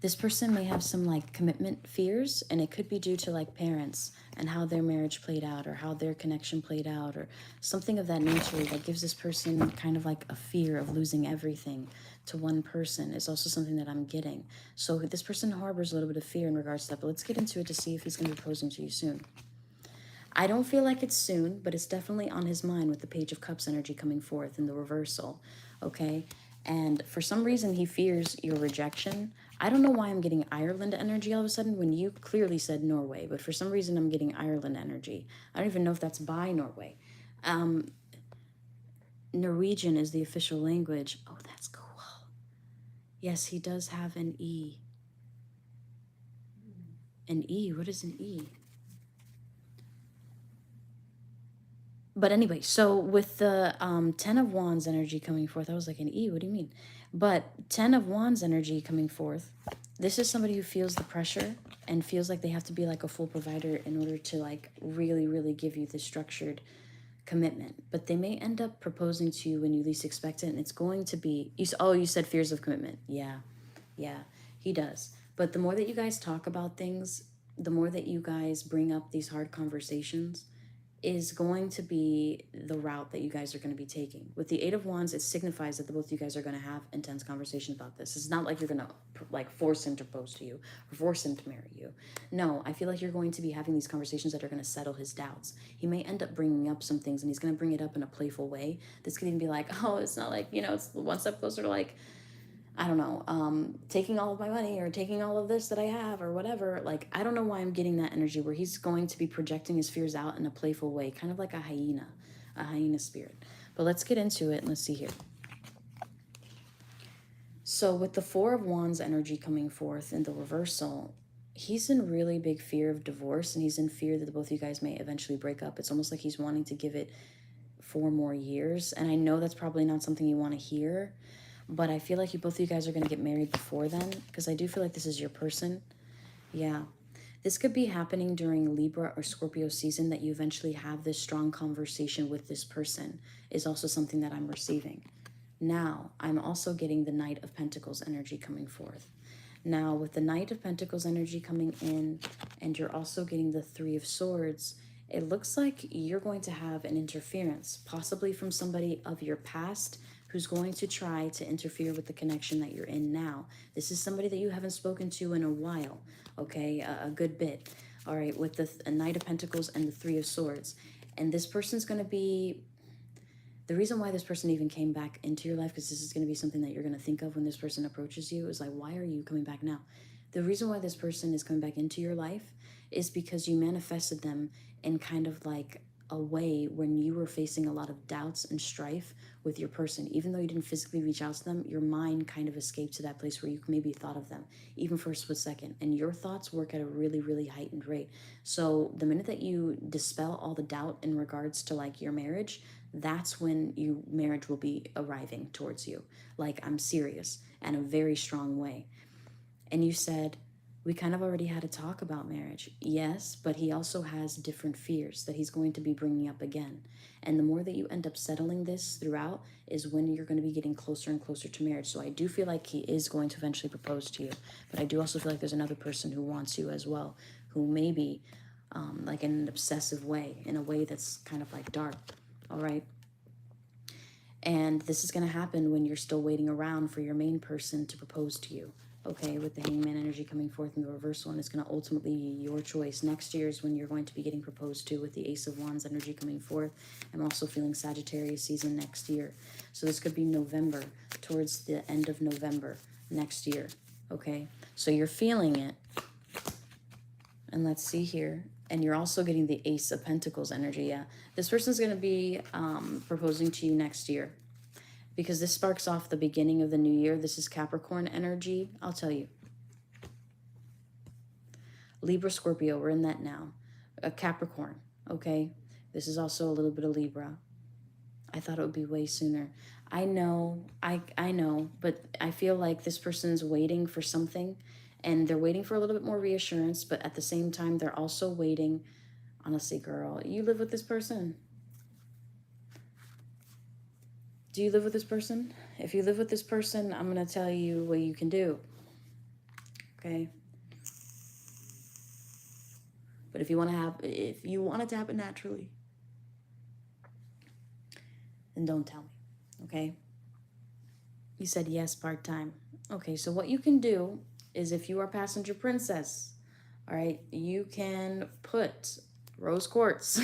this person may have some like commitment fears, and it could be due to like parents and how their marriage played out, or how their connection played out, or something of that nature that gives this person kind of like a fear of losing everything to one person is also something that I'm getting. So this person harbors a little bit of fear in regards to that, but let's get into it to see if he's going to be proposing to you soon. I don't feel like it's soon, but it's definitely on his mind with the Page of Cups energy coming forth in the reversal, okay? And for some reason, he fears your rejection. I don't know why I'm getting Ireland energy all of a sudden when you clearly said Norway, but for some reason, I'm getting Ireland energy. I don't even know if that's by Norway. Norwegian is the official language. Oh, that's cool. Yes, he does have an E. An E? What is an E? But anyway, so with the 10 of Wands energy coming forth, I was like, an E, what do you mean? But 10 of Wands energy coming forth, this is somebody who feels the pressure and feels like they have to be like a full provider in order to like really, really give you the structured commitment. But they may end up proposing to you when you least expect it, and it's going to be, you said fears of commitment. Yeah, he does. But the more that you guys talk about things, the more that you guys bring up these hard conversations, is going to be the route that you guys are going to be taking. With the 8 of Wands, it signifies that the both of you guys are going to have intense conversations about this. It's not like you're going to like force him to propose to you or force him to marry you. No, I feel like you're going to be having these conversations that are going to settle his doubts. He may end up bringing up some things, and he's going to bring it up in a playful way. This could even be like, oh, it's not like, it's one step closer to like, I don't know, taking all of my money or taking all of this that I have or whatever. Like, I don't know why I'm getting that energy where he's going to be projecting his fears out in a playful way, kind of like a hyena spirit. But let's get into it and let's see here. So with the 4 of Wands energy coming forth in the reversal, he's in really big fear of divorce, and he's in fear that the both of you guys may eventually break up. It's almost like he's wanting to give it 4 more years. And I know that's probably not something you want to hear, but I feel like both of you guys are going to get married before then, because I do feel like this is your person. Yeah. This could be happening during Libra or Scorpio season, that you eventually have this strong conversation with this person, is also something that I'm receiving. Now, I'm also getting the Knight of Pentacles energy coming forth. Now, with the Knight of Pentacles energy coming in, and you're also getting the 3 of Swords, it looks like you're going to have an interference, possibly from somebody of your past, who's going to try to interfere with the connection that you're in now. This is somebody that you haven't spoken to in a while, okay? A good bit. All right, with the Knight of Pentacles and the 3 of Swords. And this person's going to be, the reason why this person even came back into your life, because this is going to be something that you're going to think of when this person approaches you, is like, why are you coming back now? The reason why this person is coming back into your life is because you manifested them in kind of like a way when you were facing a lot of doubts and strife with your person. Even though you didn't physically reach out to them, your mind kind of escaped to that place where you maybe thought of them, even for a split second. And your thoughts work at a really, really heightened rate. So the minute that you dispel all the doubt in regards to like your marriage, that's when marriage will be arriving towards you. Like, I'm serious, and a very strong way. And you said, we kind of already had a talk about marriage. Yes, but he also has different fears that he's going to be bringing up again. And the more that you end up settling this throughout is when you're going to be getting closer and closer to marriage. So I do feel like he is going to eventually propose to you. But I do also feel like there's another person who wants you as well, who may be like in an obsessive way, in a way that's kind of like dark. All right. And this is going to happen when you're still waiting around for your main person to propose to you. Okay, with the Hangman energy coming forth in the reversal, and it's going to ultimately be your choice. Next year is when you're going to be getting proposed to with the Ace of Wands energy coming forth. I'm also feeling Sagittarius season next year. So this could be November, towards the end of November next year. Okay, so you're feeling it. And let's see here. And you're also getting the Ace of Pentacles energy. Yeah, this person's going to be proposing to you next year, because this sparks off the beginning of the new year. This is Capricorn energy. I'll tell you. Libra, Scorpio, we're in that now. Capricorn, okay? This is also a little bit of Libra. I thought it would be way sooner. I know, I know, but I feel like this person's waiting for something, and they're waiting for a little bit more reassurance, but at the same time, they're also waiting. Honestly, girl, you live with this person. Do you live with this person? If you live with this person, I'm going to tell you what you can do. Okay? But if you want it to happen naturally, then don't tell me. Okay? You said yes, part-time. Okay, so what you can do is, if you are passenger princess, all right, you can put rose quartz.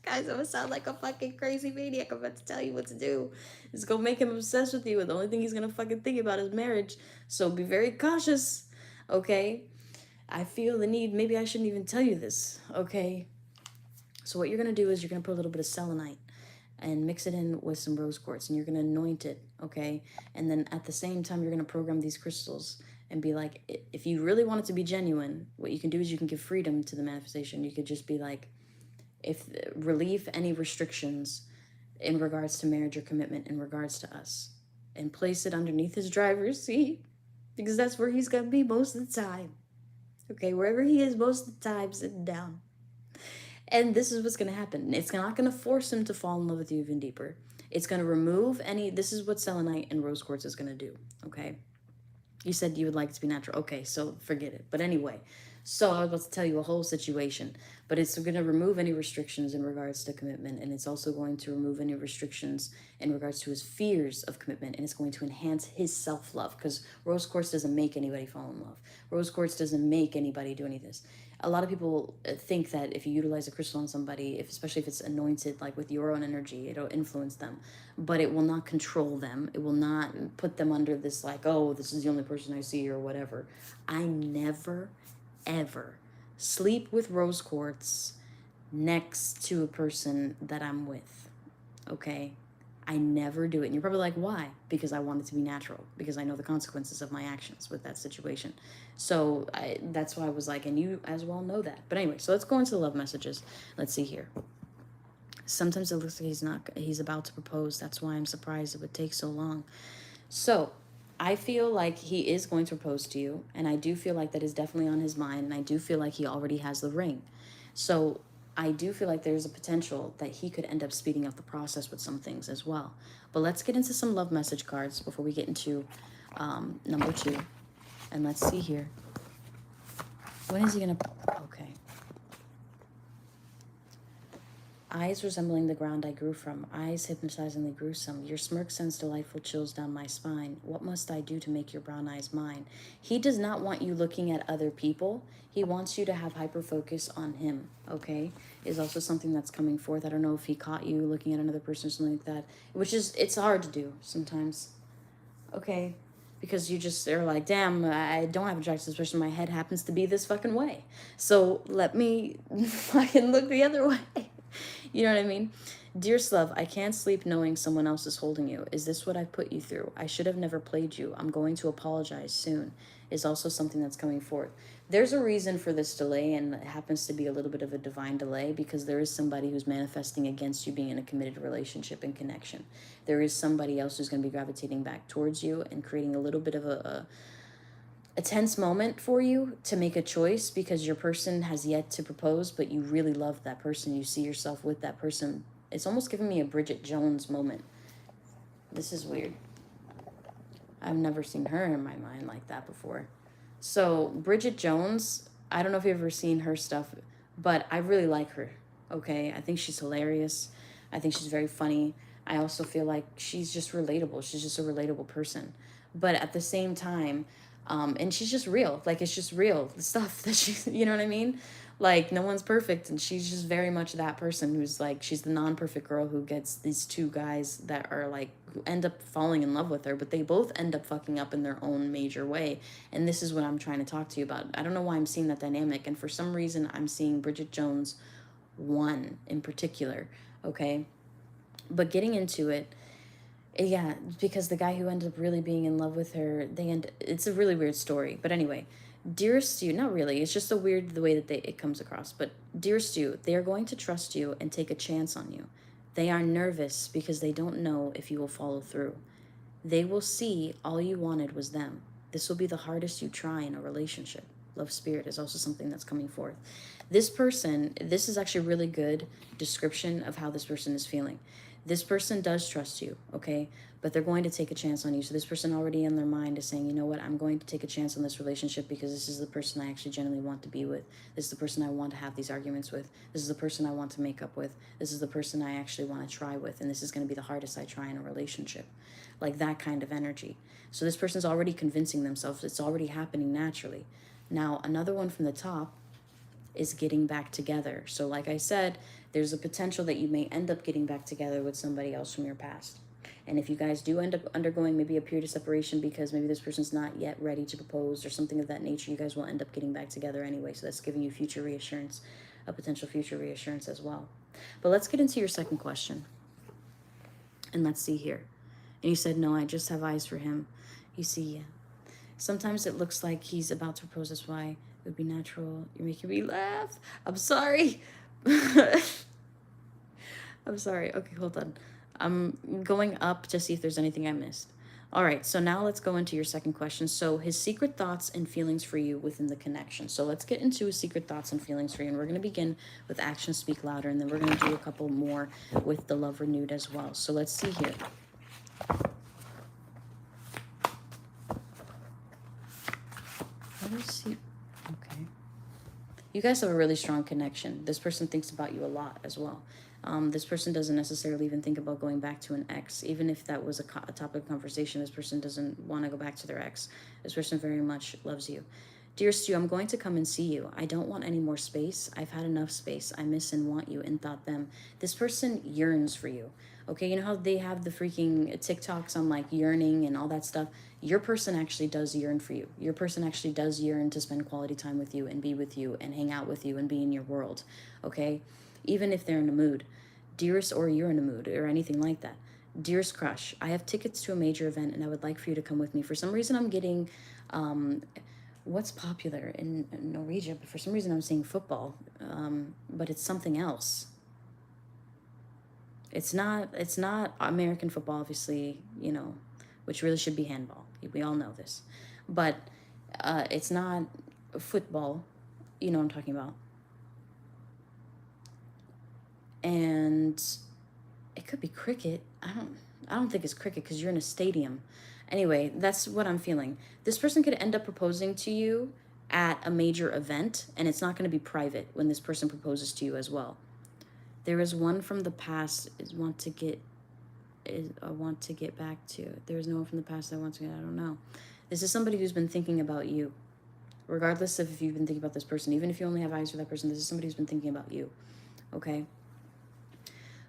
Guys, I'm gonna sound like a fucking crazy maniac. I'm about to tell you what to do. It's gonna make him obsessed with you, and the only thing he's gonna fucking think about is marriage. So be very cautious, okay? I feel the need, maybe I shouldn't even tell you this, okay? So what you're gonna do is you're gonna put a little bit of selenite and mix it in with some rose quartz, and you're gonna anoint it, okay? And then at the same time, you're gonna program these crystals and be like, if you really want it to be genuine, what you can do is you can give freedom to the manifestation. You could just be like, if relieve any restrictions in regards to marriage or commitment in regards to us, and place it underneath his driver's seat, because that's where he's gonna be most of the time. Okay, wherever he is most of the time, sitting down. And this is what's gonna happen. It's not gonna force him to fall in love with you even deeper. It's gonna remove any. This is what selenite and rose quartz is gonna do. Okay, you said you would like it to be natural. Okay, so forget it. But anyway, so I was about to tell you a whole situation, but it's going to remove any restrictions in regards to commitment, and it's also going to remove any restrictions in regards to his fears of commitment, and it's going to enhance his self-love, because rose quartz doesn't make anybody fall in love. Rose quartz doesn't make anybody do any of this. A lot of people think that if you utilize a crystal on somebody, especially if it's anointed like with your own energy, it'll influence them, but it will not control them. It will not put them under this like, oh, this is the only person I see or whatever. I never ever sleep with rose quartz next to a person that I'm with, okay? I never do it. And you're probably like, why? Because I want it to be natural, because I know the consequences of my actions with that situation. So that's why I was like, and you as well know that. But anyway, so let's go into the love messages. Let's see here. Sometimes it looks like he's about to propose. That's why I'm surprised it would take so long. So I feel like he is going to propose to you, and I do feel like that is definitely on his mind, and I do feel like he already has the ring. So I do feel like there's a potential that he could end up speeding up the process with some things as well. But let's get into some love message cards before we get into number 2. And let's see here. When is he going to... Okay. Eyes resembling the ground I grew from, eyes hypnotizingly gruesome. Your smirk sends delightful chills down my spine. What must I do to make your brown eyes mine? He does not want you looking at other people. He wants you to have hyper focus on him, okay? Is also something that's coming forth. I don't know if he caught you looking at another person or something like that, which is, it's hard to do sometimes, okay? Because you just are like, damn, I don't have attraction to this person. My head happens to be this fucking way. So let me fucking look the other way. You know what I mean? Dearest love, I can't sleep knowing someone else is holding you. Is this what I put you through? I should have never played you. I'm going to apologize soon. Is also something that's coming forth. There's a reason for this delay, and it happens to be a little bit of a divine delay because there is somebody who's manifesting against you being in a committed relationship and connection. There is somebody else who's going to be gravitating back towards you and creating a little bit of a tense moment for you to make a choice because your person has yet to propose, but you really love that person. You see yourself with that person. It's almost giving me a Bridget Jones moment. This is weird. I've never seen her in my mind like that before. So Bridget Jones, I don't know if you've ever seen her stuff, but I really like her. Okay, I think she's hilarious. I think she's very funny. I also feel like she's just relatable. She's just a relatable person. But at the same time, and she's just real. Like, it's just real stuff that she, you know what I mean? Like, no one's perfect, and she's just very much that person who's like, she's the non-perfect girl who gets these two guys that are like, who end up falling in love with her, but they both end up fucking up in their own major way. And this is what I'm trying to talk to you about. I don't know why I'm seeing that dynamic, and for some reason I'm seeing Bridget Jones one in particular, okay? But getting into it, yeah, because the guy who ended up really being in love with her, it's a really weird story. But anyway, dearest you, not really, it's just a weird the way that it comes across. But dearest you, they are going to trust you and take a chance on you. They are nervous because they don't know if you will follow through. They will see all you wanted was them. This will be the hardest you try in a relationship. Love spirit is also something that's coming forth. This person, this is actually a really good description of how this person is feeling. This person does trust you, okay? But they're going to take a chance on you. So this person already in their mind is saying, you know what, I'm going to take a chance on this relationship because this is the person I actually genuinely want to be with. This is the person I want to have these arguments with. This is the person I want to make up with. This is the person I actually want to try with. And this is going to be the hardest I try in a relationship. Like that kind of energy. So this person's already convincing themselves. It's already happening naturally. Now, another one from the top is getting back together. So like I said, there's a potential that you may end up getting back together with somebody else from your past. And if you guys do end up undergoing maybe a period of separation because maybe this person's not yet ready to propose or something of that nature, you guys will end up getting back together anyway. So that's giving you future reassurance, a potential future reassurance as well. But let's get into your second question. And let's see here. And you said, no, I just have eyes for him. You see, yeah. Sometimes it looks like he's about to propose. That's why it would be natural. You're making me laugh. I'm sorry. I'm sorry. Okay, hold on. I'm going up to see if there's anything I missed. All right, so now let's go into your second question. So his secret thoughts and feelings for you within the connection. So let's get into his secret thoughts and feelings for you. And we're going to begin with actions speak louder. And then we're going to do a couple more with the love renewed as well. So let's see here. Let us see. Okay. You guys have a really strong connection. This person thinks about you a lot as well. This person doesn't necessarily even think about going back to an ex. Even if that was a topic of conversation, this person doesn't want to go back to their ex. This person very much loves you. Dear Stu, I'm going to come and see you. I don't want any more space. I've had enough space. I miss and want you and thought them. This person yearns for you. Okay, you know how they have the freaking TikToks on like yearning and all that stuff? Your person actually does yearn for you. Your person actually does yearn to spend quality time with you and be with you and hang out with you and be in your world. Okay? Even if they're in a mood. Dearest, or you're in a mood or anything like that. Dearest crush, I have tickets to a major event and I would like for you to come with me. For some reason I'm getting what's popular in Norwegia, but for some reason I'm saying football. But it's something else. It's not American football, obviously, you know, which really should be handball. We all know this. But it's not football. You know what I'm talking about. And it could be cricket. I don't think it's cricket because you're in a stadium. Anyway, that's what I'm feeling. This person could end up proposing to you at a major event, and it's not going to be private when this person proposes to you as well. There is one from the past I want to get back to. There is no one from the past I want to get. I don't know. This is somebody who's been thinking about you. Regardless of if you've been thinking about this person, even if you only have eyes for that person, this is somebody who's been thinking about you. Okay?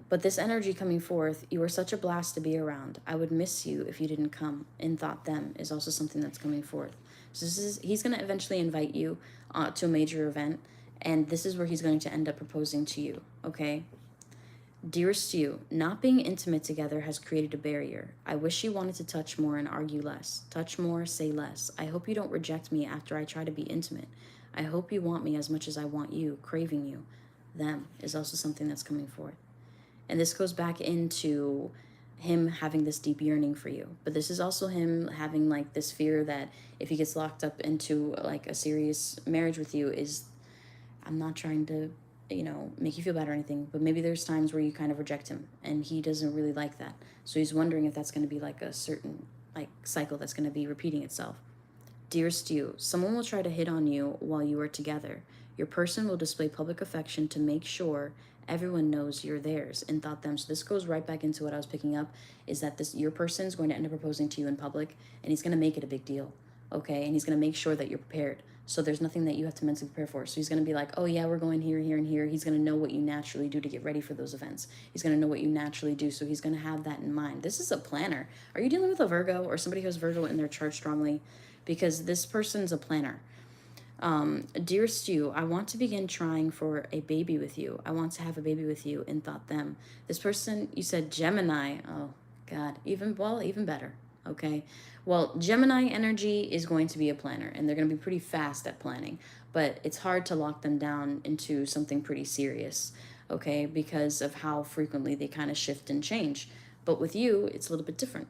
But this energy coming forth, you are such a blast to be around. I would miss you if you didn't come. And thought them is also something that's coming forth. So he's going to eventually invite you to a major event. And this is where he's going to end up proposing to you. Okay? Dearest you, not being intimate together has created a barrier. I wish you wanted to touch more and argue less. Touch more, say less. I hope you don't reject me after I try to be intimate. I hope you want me as much as I want you, craving you. Them is also something that's coming forth. And this goes back into him having this deep yearning for you. But this is also him having like this fear that if he gets locked up into like a serious marriage with you, is, I'm not trying to, make you feel bad or anything, but maybe there's times where you kind of reject him and he doesn't really like that. So he's wondering if that's going to be like a certain like cycle that's going to be repeating itself. Dearest you, someone will try to hit on you while you are together. Your person will display public affection to make sure everyone knows you're theirs and thought them. So this goes right back into what I was picking up, is that this your person is going to end up proposing to you in public, and he's going to make it a big deal, okay? And he's going to make sure that you're prepared. So there's nothing that you have to mentally prepare for. So he's going to be like, oh yeah, we're going here, here, and here. He's going to know what you naturally do to get ready for those events. He's going to know what you naturally do. So he's going to have that in mind. This is a planner. Are you dealing with a Virgo or somebody who has Virgo in their chart strongly? Because this person's a planner. Dearest you, I want to begin trying for a baby with you. I want to have a baby with you, and thought them. This person, you said Gemini. Oh God, even better. Okay. Well, Gemini energy is going to be a planner, and they're going to be pretty fast at planning, but it's hard to lock them down into something pretty serious. Okay. Because of how frequently they kind of shift and change. But with you, it's a little bit different.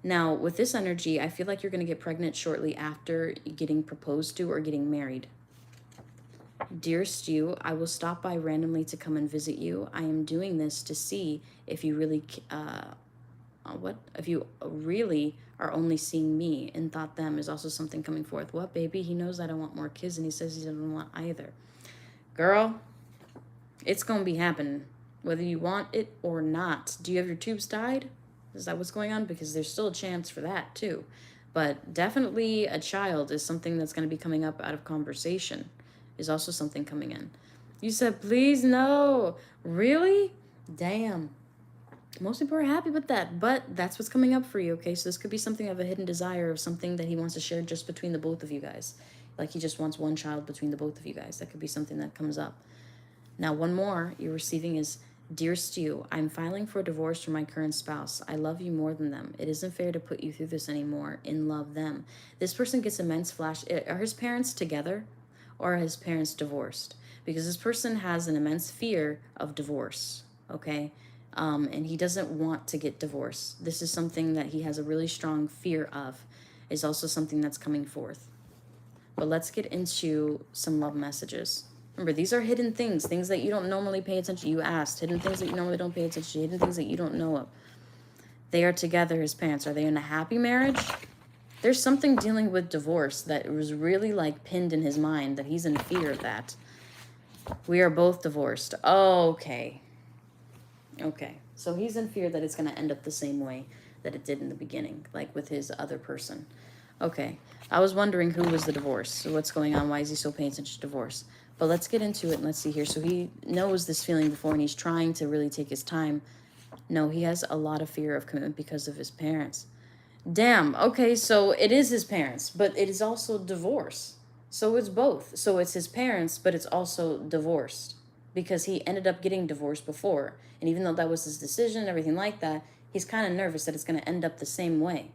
Now, with this energy, I feel like you're going to get pregnant shortly after getting proposed to or getting married. Dearest you, I will stop by randomly to come and visit you. I am doing this to see if you really, if you really are only seeing me and thought them is also something coming forth. What, baby? He knows I don't want more kids, and he says he doesn't want either. Girl, it's going to be happening, whether you want it or not. Do you have your tubes tied? Is that what's going on? Because there's still a chance for that too. But definitely a child is something that's going to be coming up out of conversation, is also something coming in. You said, please no. Really? Damn. Most people are happy with that, but that's what's coming up for you, okay? So this could be something of a hidden desire of something that he wants to share just between the both of you guys. Like he just wants one child between the both of you guys. That could be something that comes up. Now, one more you're receiving is, dearest you, I'm filing for a divorce from my current spouse. I love you more than them. It isn't fair to put you through this anymore. In love them. This person gets immense flash. Are his parents together or are his parents divorced? Because this person has an immense fear of divorce, okay? And he doesn't want to get divorced. This is something that he has a really strong fear of, is also something that's coming forth. But let's get into some love messages. Remember, these are hidden things that you don't normally pay attention to. You asked, hidden things that you normally don't pay attention to, hidden things that you don't know of. They are together, his parents. Are they in a happy marriage? There's something dealing with divorce that was really like pinned in his mind, that he's in fear of that. We are both divorced. Okay. Okay. So he's in fear that it's going to end up the same way that it did in the beginning, like with his other person. Okay. I was wondering who was the divorce. So what's going on? Why is he so paying attention to divorce? But let's get into it and let's see here. So he knows this feeling before and he's trying to really take his time. No, he has a lot of fear of commitment because of his parents. Damn. Okay, so it is his parents, but it is also divorce. So it's both. So it's his parents, but it's also divorced because he ended up getting divorced before. And even though that was his decision and everything like that, he's kind of nervous that it's going to end up the same way.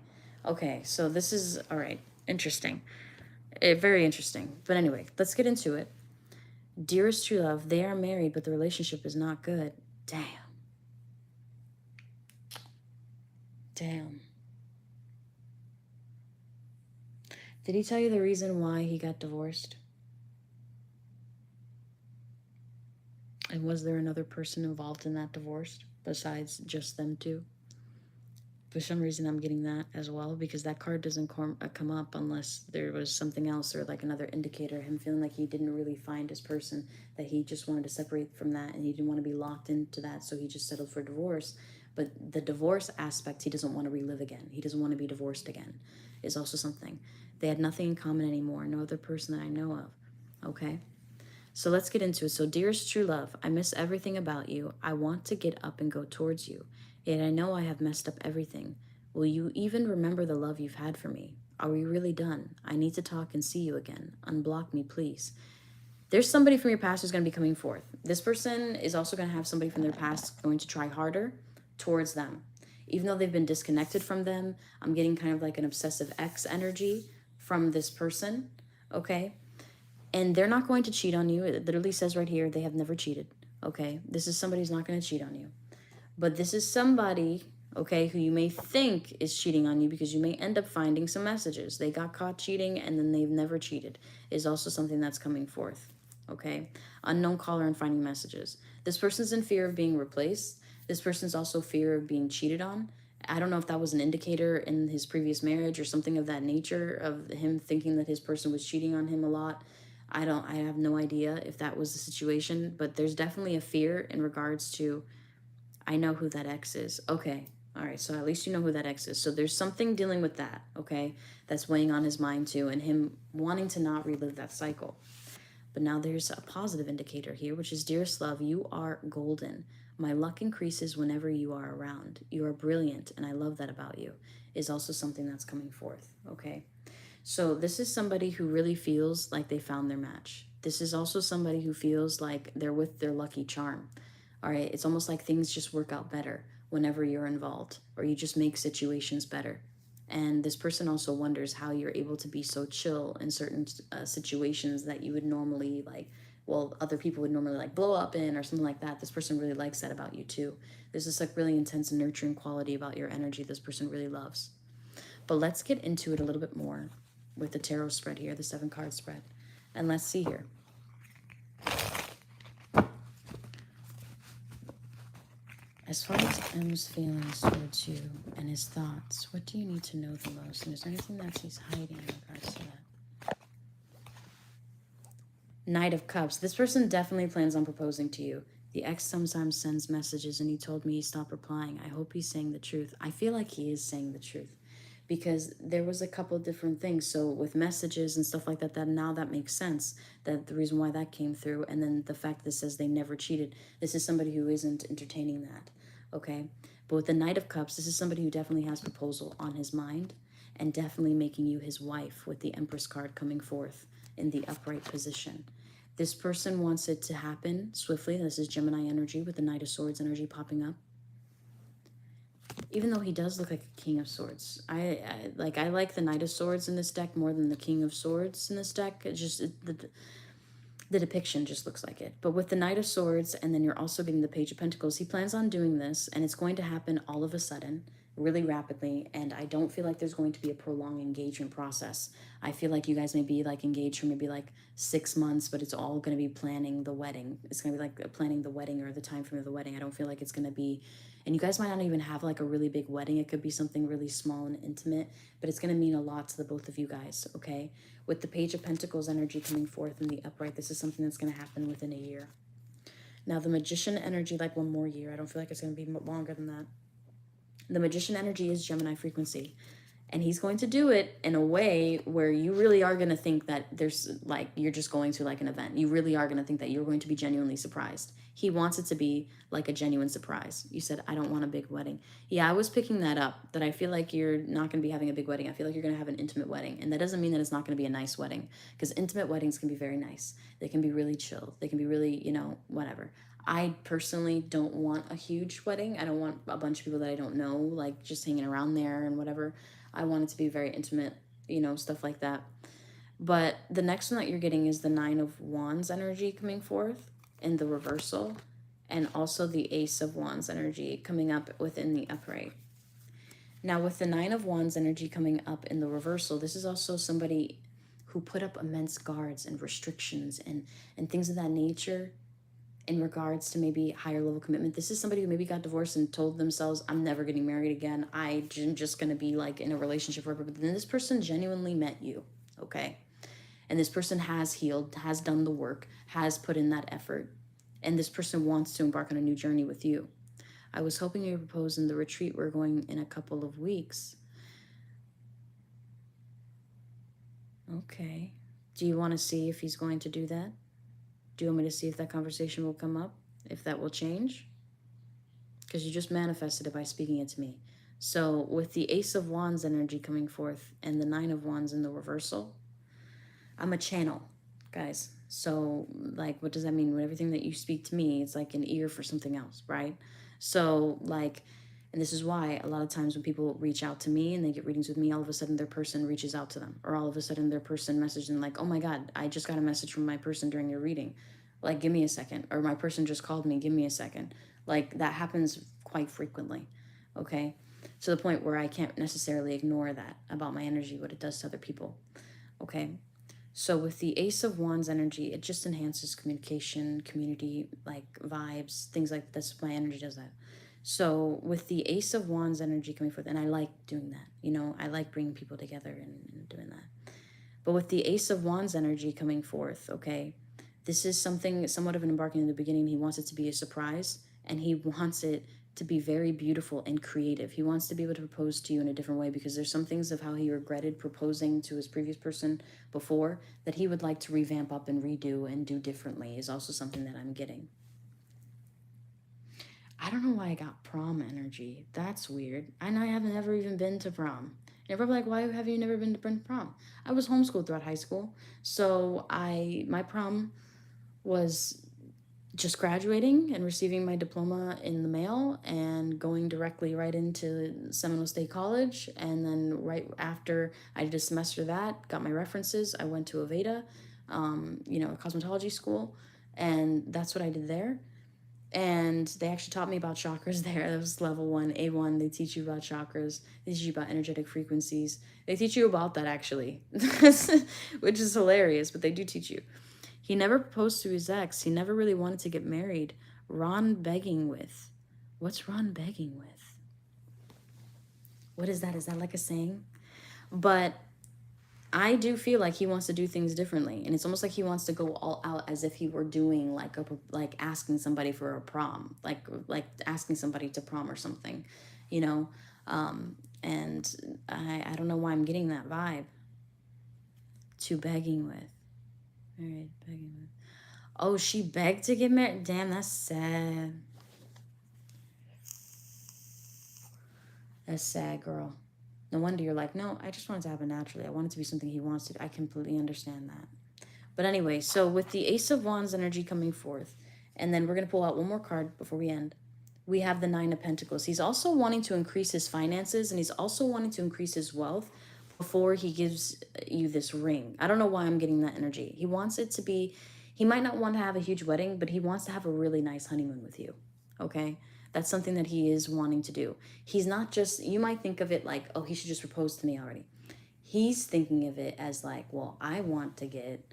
Okay, so this is, all right, interesting. Very interesting. But anyway, let's get into it. Dearest true love, they are married, but the relationship is not good. Damn. Damn. Did he tell you the reason why he got divorced? And was there another person involved in that divorce besides just them two? For some reason, I'm getting that as well, because that card doesn't come up unless there was something else or like another indicator, him feeling like he didn't really find his person, that he just wanted to separate from that and he didn't want to be locked into that, so he just settled for divorce. But the divorce aspect, he doesn't want to relive again. He doesn't want to be divorced again, is also something. They had nothing in common anymore, no other person that I know of, okay? So let's get into it. So, dearest true love, I miss everything about you. I want to get up and go towards you. Yet I know I have messed up everything. Will you even remember the love you've had for me? Are we really done? I need to talk and see you again. Unblock me, please. There's somebody from your past who's going to be coming forth. This person is also going to have somebody from their past going to try harder towards them. Even though they've been disconnected from them, I'm getting kind of like an obsessive ex energy from this person, okay? And they're not going to cheat on you. It literally says right here, they have never cheated, okay? This is somebody who's not going to cheat on you. But this is somebody, okay, who you may think is cheating on you because you may end up finding some messages. They got caught cheating and then they've never cheated is also something that's coming forth, okay? Unknown caller and finding messages. This person's in fear of being replaced. This person's also fear of being cheated on. I don't know if that was an indicator in his previous marriage or something of that nature of him thinking that his person was cheating on him a lot. I have no idea if that was the situation, but there's definitely a fear in regards to, I know who that ex is. Okay. All right. So at least you know who that ex is. So there's something dealing with that. Okay. That's weighing on his mind too, and him wanting to not relive that cycle. But now there's a positive indicator here, which is, dearest love, you are golden. My luck increases whenever you are around. You are brilliant, and I love that about you, is also something that's coming forth. Okay. So this is somebody who really feels like they found their match. This is also somebody who feels like they're with their lucky charm. All right. It's almost like things just work out better whenever you're involved, or you just make situations better. And this person also wonders how you're able to be so chill in certain situations that you would normally like, well, other people would normally like blow up in or something like that. This person really likes that about you too. There's this like really intense and nurturing quality about your energy this person really loves. But let's get into it a little bit more with the tarot spread here, the 7-card spread. And let's see here. As far as M's feelings towards you and his thoughts, what do you need to know the most? And is there anything that he's hiding in regards to that? Knight of Cups. This person definitely plans on proposing to you. The ex sometimes sends messages and he told me he stopped replying. I hope he's saying the truth. I feel like he is saying the truth because there was a couple different things. So with messages and stuff like that, now that makes sense. That the reason why that came through. And then the fact that it says they never cheated. This is somebody who isn't entertaining that. Okay. But with the Knight of Cups, this is somebody who definitely has proposal on his mind and definitely making you his wife with the Empress card coming forth in the upright position. This person wants it to happen swiftly. This is Gemini energy with the Knight of Swords energy popping up. Even though he does look like a King of Swords. I like the Knight of Swords in this deck more than the King of Swords in this deck. The depiction just looks like it. But with the Knight of Swords, and then you're also getting the Page of Pentacles, he plans on doing this, and it's going to happen all of a sudden, really rapidly, and I don't feel like there's going to be a prolonged engagement process. I feel like you guys may be like engaged for maybe like 6 months, but it's all going to be planning the wedding. It's going to be like planning the wedding or the time frame of the wedding. I don't feel like it's going to be, and you guys might not even have like a really big wedding. It could be something really small and intimate, but it's going to mean a lot to the both of you guys, okay? With the Page of Pentacles energy coming forth in the upright, this is something that's going to happen within a year. Now the Magician energy, like 1 more year. I don't feel like it's going to be longer than that. The Magician energy is Gemini frequency. And he's going to do it in a way where you really are going to think that there's like, you're just going to like an event. You really are going to think that you're going to be genuinely surprised. He wants it to be like a genuine surprise. You said, I don't want a big wedding. Yeah, I was picking that up, that I feel like you're not going to be having a big wedding. I feel like you're going to have an intimate wedding. And that doesn't mean that it's not going to be a nice wedding, because intimate weddings can be very nice. They can be really chill. They can be really, you know, whatever. I personally don't want a huge wedding. I don't want a bunch of people that I don't know, like just hanging around there and whatever. I want it to be very intimate, you know, stuff like that. But the next one that you're getting is the 9 of Wands energy coming forth in the reversal, and also the Ace of Wands energy coming up within the upright. Now with the 9 of Wands energy coming up in the reversal, this is also somebody who put up immense guards and restrictions and things of that nature in regards to maybe higher level commitment. This is somebody who maybe got divorced and told themselves, I'm never getting married again. I'm just going to be like in a relationship forever. But then this person genuinely met you, okay? And this person has healed, has done the work, has put in that effort. And this person wants to embark on a new journey with you. I was hoping you would propose in the retreat we're going in a couple of weeks. Okay. Do you want to see if he's going to do that? Do you want me to see if that conversation will come up? If that will change? Because you just manifested it by speaking it to me. So with the Ace of Wands energy coming forth and the 9 of Wands in the reversal, I'm a channel, guys. So, like, what does that mean? When everything that you speak to me, it's like an ear for something else, right? So, like, and this is why a lot of times when people reach out to me and they get readings with me, all of a sudden their person reaches out to them, or all of a sudden their person messages them like, "Oh my God, I just got a message from my person during your reading. Like, give me a second." Or my person just called me, "Give me a second." Like, that happens quite frequently, okay? To the point where I can't necessarily ignore that about my energy, what it does to other people, okay? So with the Ace of Wands energy, it just enhances communication, community, like vibes, things like that's my energy does that. So with the Ace of Wands energy coming forth, and I like doing that, you know, I like bringing people together and doing that. But with the Ace of Wands energy coming forth, okay, this is something somewhat of an embarking in the beginning. He wants it to be a surprise, and he wants it to be very beautiful and creative. He wants to be able to propose to you in a different way because there's some things of how he regretted proposing to his previous person before that he would like to revamp up and redo and do differently is also something that I'm getting. I don't know why I got prom energy. That's weird. I know I haven't ever even been to prom. And everybody like, why have you never been to prom? I was homeschooled throughout high school. So my prom was just graduating and receiving my diploma in the mail and going directly right into Seminole State College. And then right after I did a semester of that, got my references, I went to Aveda, you know, a cosmetology school. And that's what I did there. And they actually taught me about chakras there. That was level 1, A1. They teach you about chakras. They teach you about energetic frequencies. They teach you about that actually, which is hilarious, but they do teach you. He never proposed to his ex. He never really wanted to get married. Ron begging with. What's Ron begging with? What is that? Is that like a saying? But I do feel like he wants to do things differently, and it's almost like he wants to go all out as if he were doing like asking somebody for a prom, like asking somebody to prom or something, you know. And I don't know why I'm getting that vibe. To begging with. All right, begging with. Oh, she begged to get married? Damn, that's sad. That's sad, girl. No wonder you're like, no, I just want it to happen naturally. I want it to be something he wants to. I completely understand that. But anyway, so with the Ace of Wands energy coming forth, and then we're going to pull out one more card before we end. We have the Nine of Pentacles. He's also wanting to increase his finances, and he's also wanting to increase his wealth before he gives you this ring. I don't know why I'm getting that energy. He wants it to be, he might not want to have a huge wedding, but he wants to have a really nice honeymoon with you. Okay? That's something that he is wanting to do. He's not just, you might think of it like, oh, he should just propose to me already. He's thinking of it as like, well, I want to get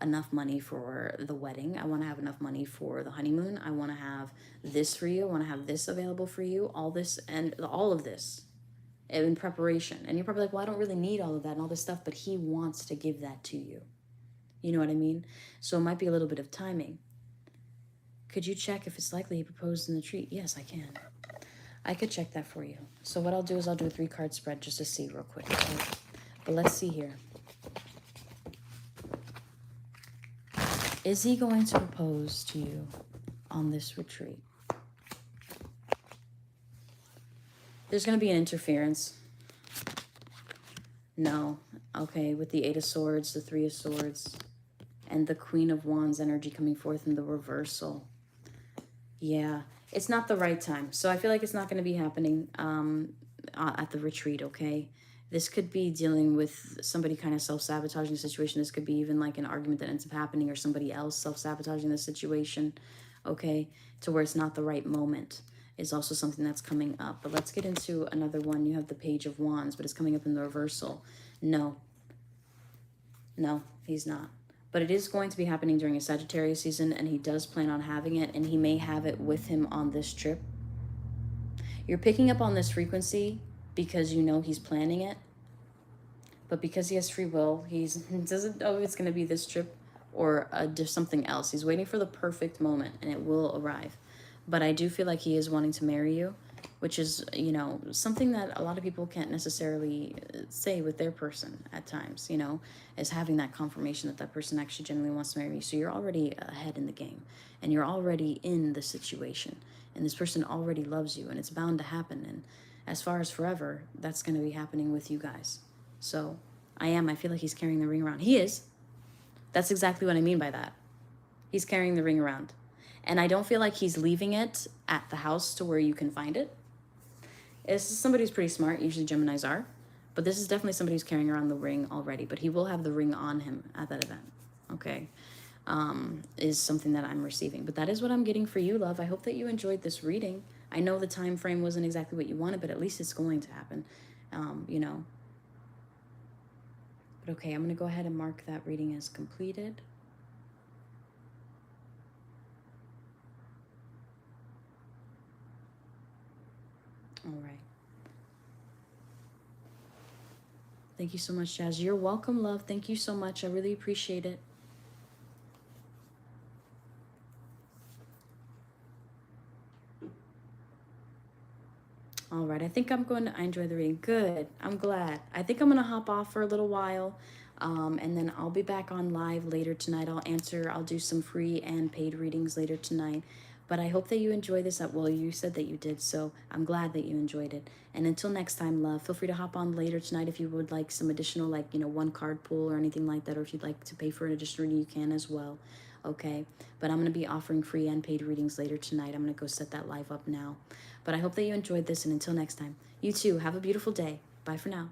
enough money for the wedding. I want to have enough money for the honeymoon. I want to have this for you. I want to have this available for you. All this and all of this in preparation. And you're probably like, well, I don't really need all of that and all this stuff, but he wants to give that to you. You know what I mean? So it might be a little bit of timing. Could you check if it's likely he proposed in the tree? Yes, I can. I could check that for you. So what I'll do is I'll do a 3-card spread just to see real quick. Okay? But let's see here. Is he going to propose to you on this retreat? There's going to be an interference. No. Okay, with the 8 of Swords, the 3 of Swords, and the Queen of Wands energy coming forth in the reversal. Yeah, it's not the right time. So I feel like it's not going to be happening at the retreat, okay? This could be dealing with somebody kind of self-sabotaging the situation. This could be even like an argument that ends up happening or somebody else self-sabotaging the situation, okay? To where it's not the right moment is also something that's coming up. But let's get into another one. You have the Page of Wands, but it's coming up in the reversal. No, he's not. But it is going to be happening during a Sagittarius season, and he does plan on having it, and he may have it with him on this trip. You're picking up on this frequency because you know he's planning it. But because he has free will, he doesn't know if it's going to be this trip or just something else. He's waiting for the perfect moment, and it will arrive. But I do feel like he is wanting to marry you, which is, you know, something that a lot of people can't necessarily say with their person at times, you know, is having that confirmation that that person actually genuinely wants to marry you. So you're already ahead in the game, and you're already in the situation, and this person already loves you, and it's bound to happen. And as far as forever, that's going to be happening with you guys. So I feel like he's carrying the ring around. He is. That's exactly what I mean by that. He's carrying the ring around. And I don't feel like he's leaving it at the house to where you can find it. This is somebody who's pretty smart. Usually Geminis are. But this is definitely somebody who's carrying around the ring already. But he will have the ring on him at that event. Okay. Is something that I'm receiving. But that is what I'm getting for you, love. I hope that you enjoyed this reading. I know the time frame wasn't exactly what you wanted, but at least it's going to happen. You know. But okay, I'm going to go ahead and mark that reading as completed. All right. Thank you so much, Jazz. You're welcome, love. Thank you so much. I really appreciate it. All right. I think I enjoy the reading. Good. I'm glad. I think I'm going to hop off for a little while. And then I'll be back on live later tonight. I'll do some free and paid readings later tonight. But I hope that you enjoy this. Well, you said that you did, so I'm glad that you enjoyed it. And until next time, love, feel free to hop on later tonight if you would like some additional, like, you know, one card pull or anything like that. Or if you'd like to pay for an additional reading, you can as well. Okay. But I'm going to be offering free and paid readings later tonight. I'm going to go set that live up now. But I hope that you enjoyed this. And until next time, you too, have a beautiful day. Bye for now.